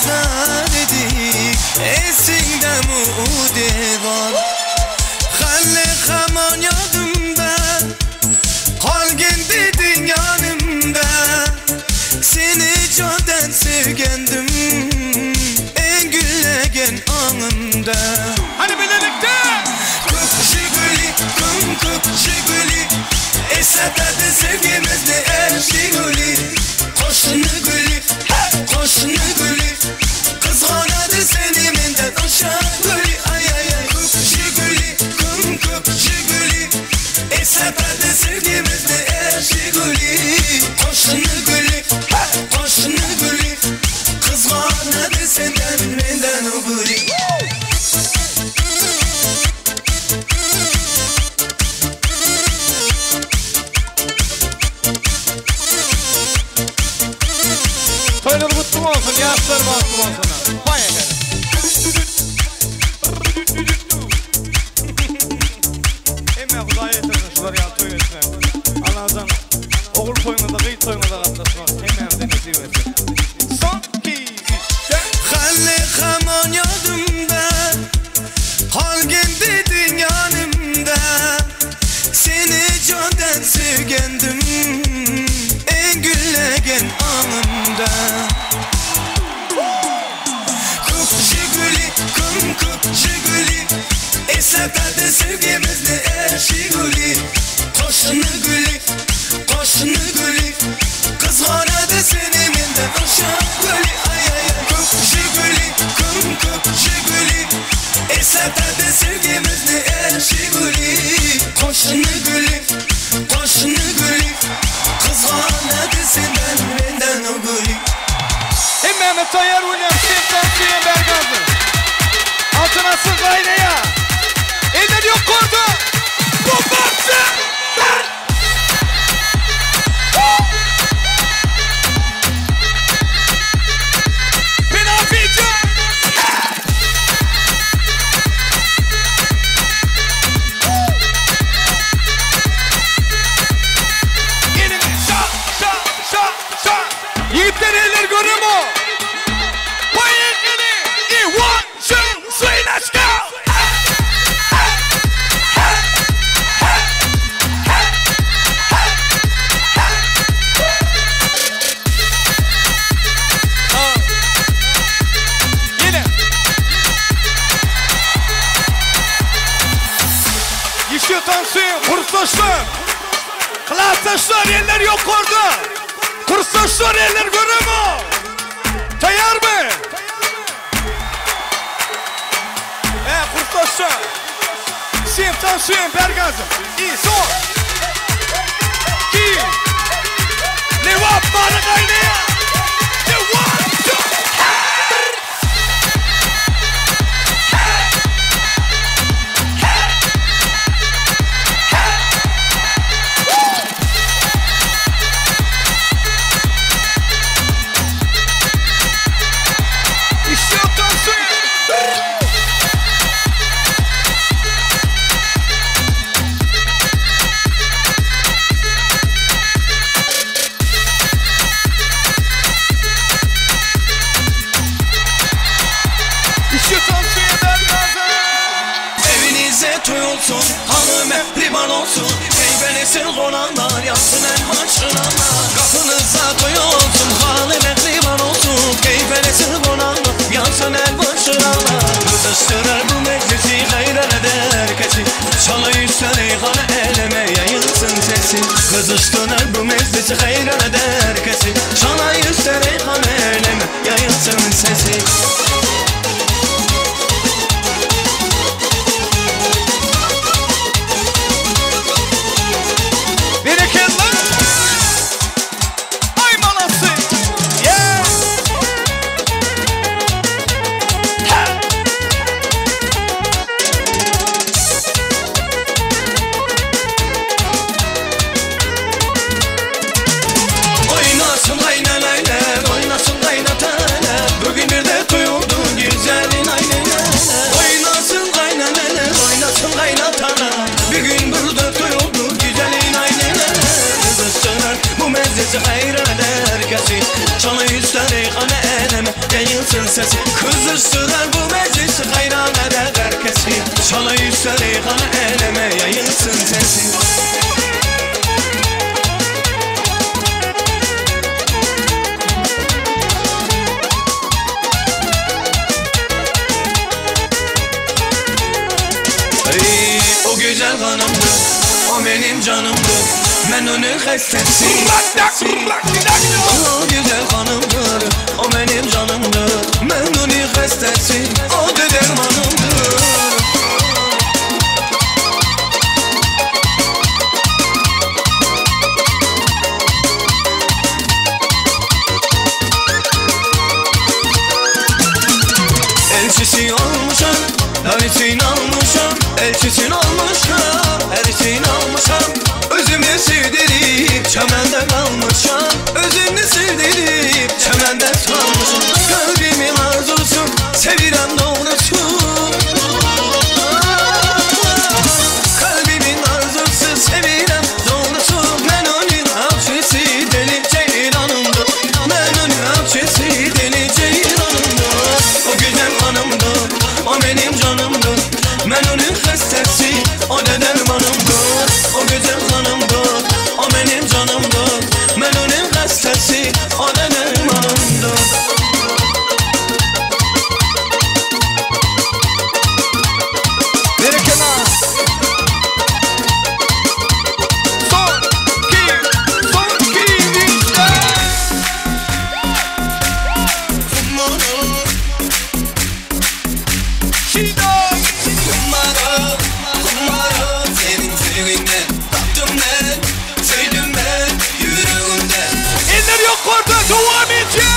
perişan edik esinde mudevan Halle hamon yadımda Kalgen dedin yanımda Seni candan sevgendim En güllegen anımda Hadi birlikte Kuk şiguli, kuk şiguli Esat'ta sevgimizde el şiguli Koşunu gülü, koşunu gülü Kızganadı seni menden aşağı gülü Ay ay ay kuk şiguli, kuk şiguli Esat'ta sevgimizde el şiguli Koşunu gülü, koşunu gülü Kızganadı senden menden o gülü Toylar kutlu olsun, yaşlar kutlu olsun. Vay efendim. Emme Kudaya yetirsin şular ya toy etmem. Allah'tan oğul toyuna da kıyı toyuna da katlaşmak. Emme de nasip etsin. Son, 2, 3, 4. Halle hamon yadımda Kalgen dedin yanımda Seni candan sevgendim En güllegen anımda Kuk şiguli, kuk şiguli Esat'ta sevgimizde el şiguli Koşunu gülü, koşunu gülü Kızganadı seni menden aşağı gülü Ay ay ay kuk şiguli, kuk şiguli Esat'ta sevgimizde el şiguli Koşunu gülü, koşunu gülü Kızganadı senden menden o gülü Mehmet Tayyar William Simpson Bergazı. Altına sır gayraya. Eller yok kordu. Bombardı. Penaltı. Gelin şa. Yiğitler eller görüyor mu? Let's go! Yine. Yeşil tansiyon, kurslaşlar. Klaslaşlar, eller yok orada. Kurslaşlar, eller görüyor mu? Tayar mı? Kurslaşlar. Sim tansiyon, Bergazı. İyi, son. 2. Levap, bana kaynaya. Olsun, hanım liman olsun Meyvenesin konanlar, yansın elma çınanlar Kapınıza toy olsun, hanım liman olsun Meyvenesin konanlar, yansın elma çınanlar Kızıştırır bu meclisi, hayran eder herkesi Çalı üstten eyhanı eleme yayılsın sesi Kızıştırır bu meclisi, hayran eder herkesi Çalı üstten eyhanı eleme yayılsın sesi Oynasın kaynanaylar, oynasın kaynatalar Bugün bir de duyulsun sesi Kızıştırar bu meclisi hayran eder herkesi Çala yükseli kana eleme yayılsın sesi O güzel hanımdı, o benim canımdı Ben onun hastasıyım O güzel hanımdır, o benim canımdır Ben onun hastasıyım, o da dermanımdır Elçisi olmuşam, davetin almışam Elçisin olmuşam, elçin almışam Özümü sevdirip çemende kalmışam Özümü sevdirip çemende kalmışam Kalbimin arzusu, sevirem doğrusu Kalbimin arzusu, sevirem doğrusu Ben onun avçisi, deli ceylanımdır Ben onun avçisi, deli ceylanımdır O güzel hanımdır, o benim canımdır Ben onun hastası, o da dermanımdır O güzel hanımdır, o benim canımdır Ben onun hastası, o da dermanımdır Berekena Son ki işte Kumara senin sevginden Tattım ben, sevdim ben yüreğimden Eller yok orada devam edeceğiz.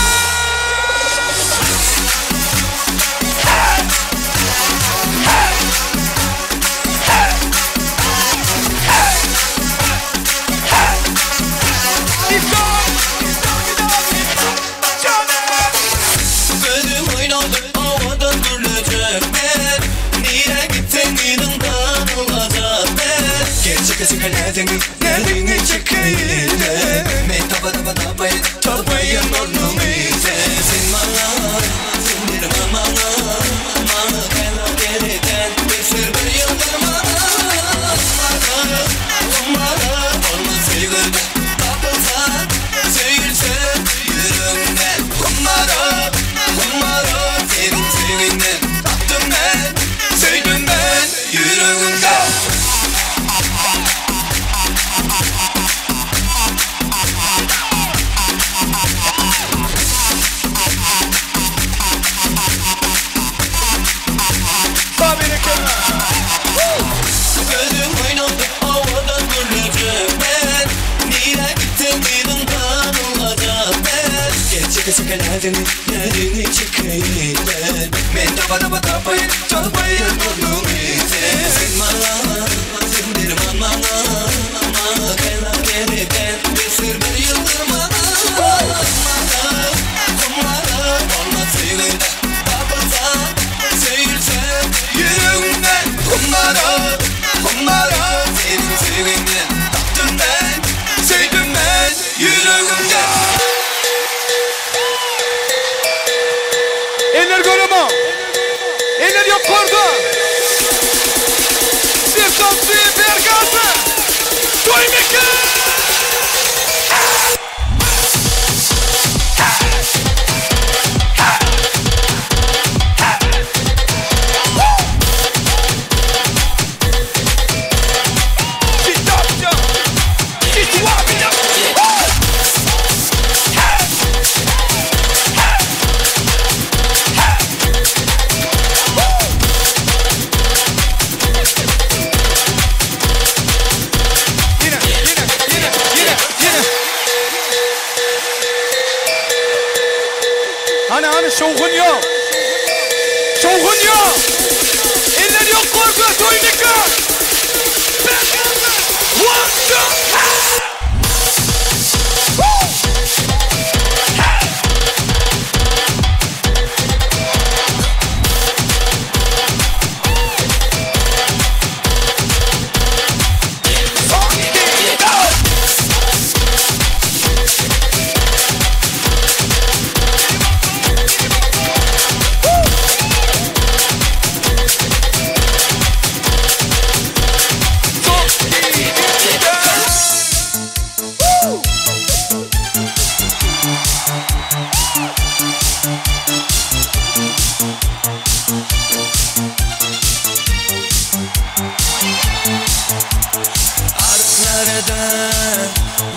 Gözüm oynadı havada duracak ben Nire gitsen yanından olacak ben Gerçek geldiğini çekeyim Ben tabayın onu Sen bana, sindir bana Bana geriden bir sır bir yıldırma Kumara olmaz sevgilden Tapılsan, sevgilsen yüreğimden Kumara senin sevginden Tattım ben, sevdim ben yüreğimden Gözüm oynadı havada duracak ben Nire gittin yanından olacak ben Gerçek yerini çekeyim ben tabayın onu Sen bana, sindir bana Bana geriden bir sır bir yıldırma Kumara olmaz sevgilden Tapılsan, sevgilsen yüreğimden Kumara senin sevginden Tattım ben, sevdim ben yüreğimden Eller görüyor. Eller yok orada. Bir şansı, bir gazı. Duymak. Hani şovun yok. Şovun yok. Eller yok orada. Duymak. One, two,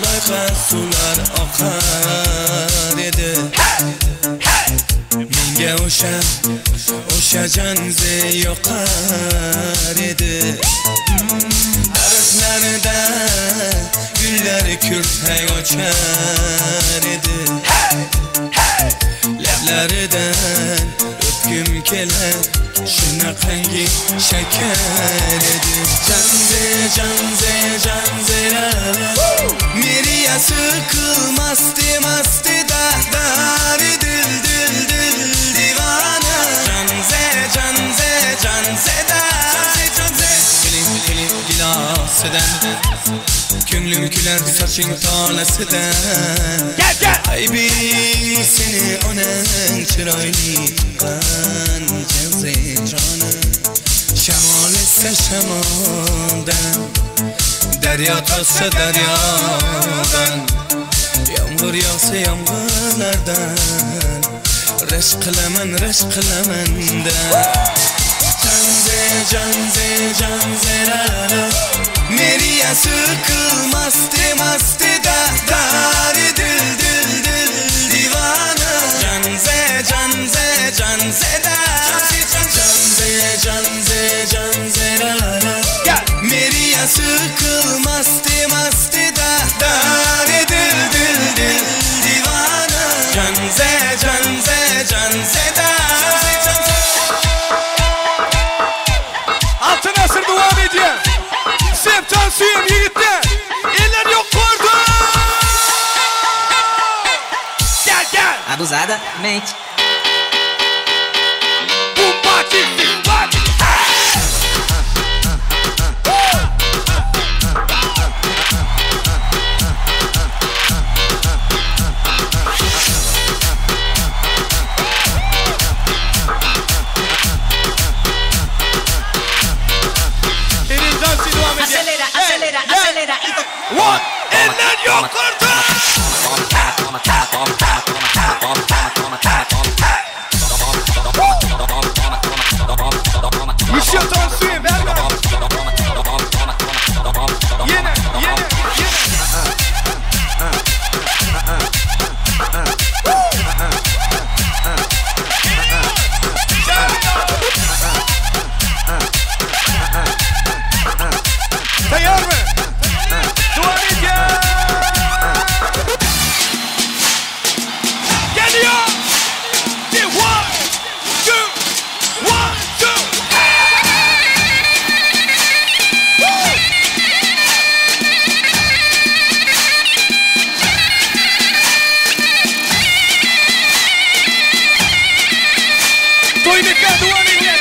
Loyqa sular oqar edi Menga o'sha janze yoqar edi Daraxtlarida gullar kurtay ochar edi Lablaridan o'tkim kelar shunaqangi shakar edi Janze Miriyasi qilmasdi masti dahdari dil divana Janze da Kelim gilasidan Ko'nglim kular soching tolasidan Aybi seni onang chiroyli tuqqan Janze jonim Shamol esa shamoldan Daryo to'ssa daryodan Yomg'ir yog'sa yomg'irlardan Rashq qilaman da Janze Miriyasi qilmasdi dahdari dil divana Janze da Miriyasi qilmasdi dahdari dil divana Janze da Altın asır devam ediyor. Septan suyum yiğitler. Eller yok kurdu. Gel. Abusada, mente. Acelera. One, eller yok kurdu. Işıktan suyum verme. Yine. Tayar mı? Devam ediyor. Geliyor. One, two. Toynika devam ediyor.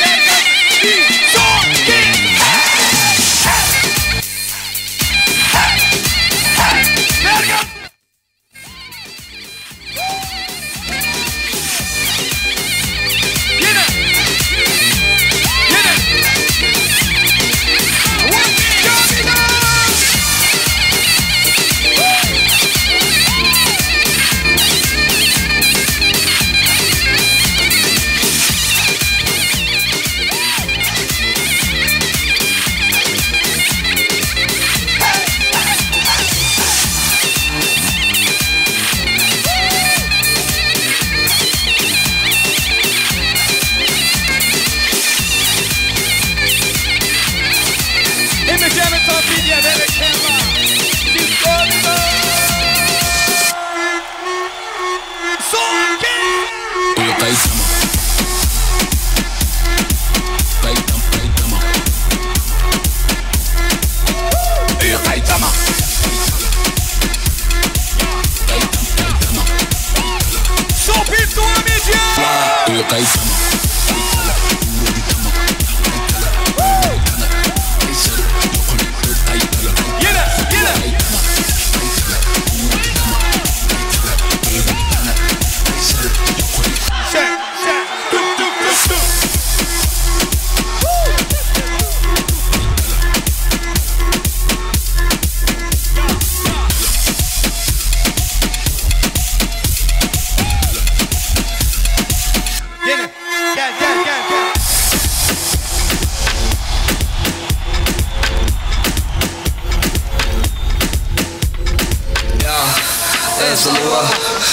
asılı var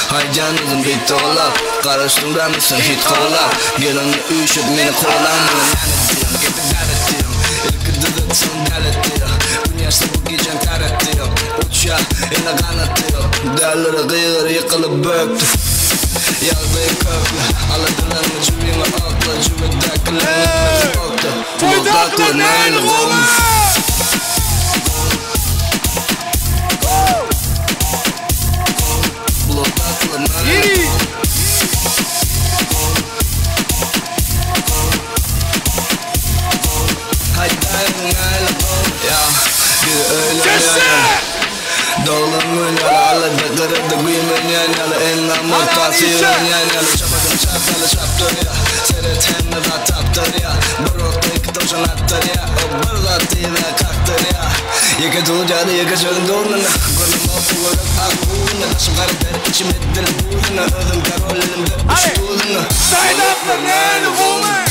Haycanızın bitti ola Karıştım ben misin hit kola Gelin üşüp beni kolan Bana lanet diyorum Getir davet diyorum İlk dıdıtsın dalet diyor Dünyası bu gecen taret diyor Uça eline kanat diyor Değerleri kıyır yıkılıp böktü Yazdığı köklü Aladılarını cümleme akla Cümledakilerini okta Toydaklı neyli olmuş Yeri Dolanın yaralı da kırıldı güyümün yanyalı En namur tasıyırın yanyalı Çapadım çaptalı çaptır ya Seret hem de da taptır ya Buruk tek toşan attır ya O bırlattı ve kalktır ya Yıkı tuğcalı yıkı çölün doğruna Gönlüm oldu vurup akbuğuna Taşım karıdır içim ettir buğuna Ödüm karol elimde uçtuğuna Saydatlı neyli woman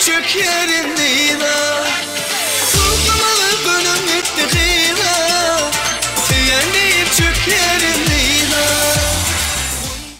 Çök yerindeydi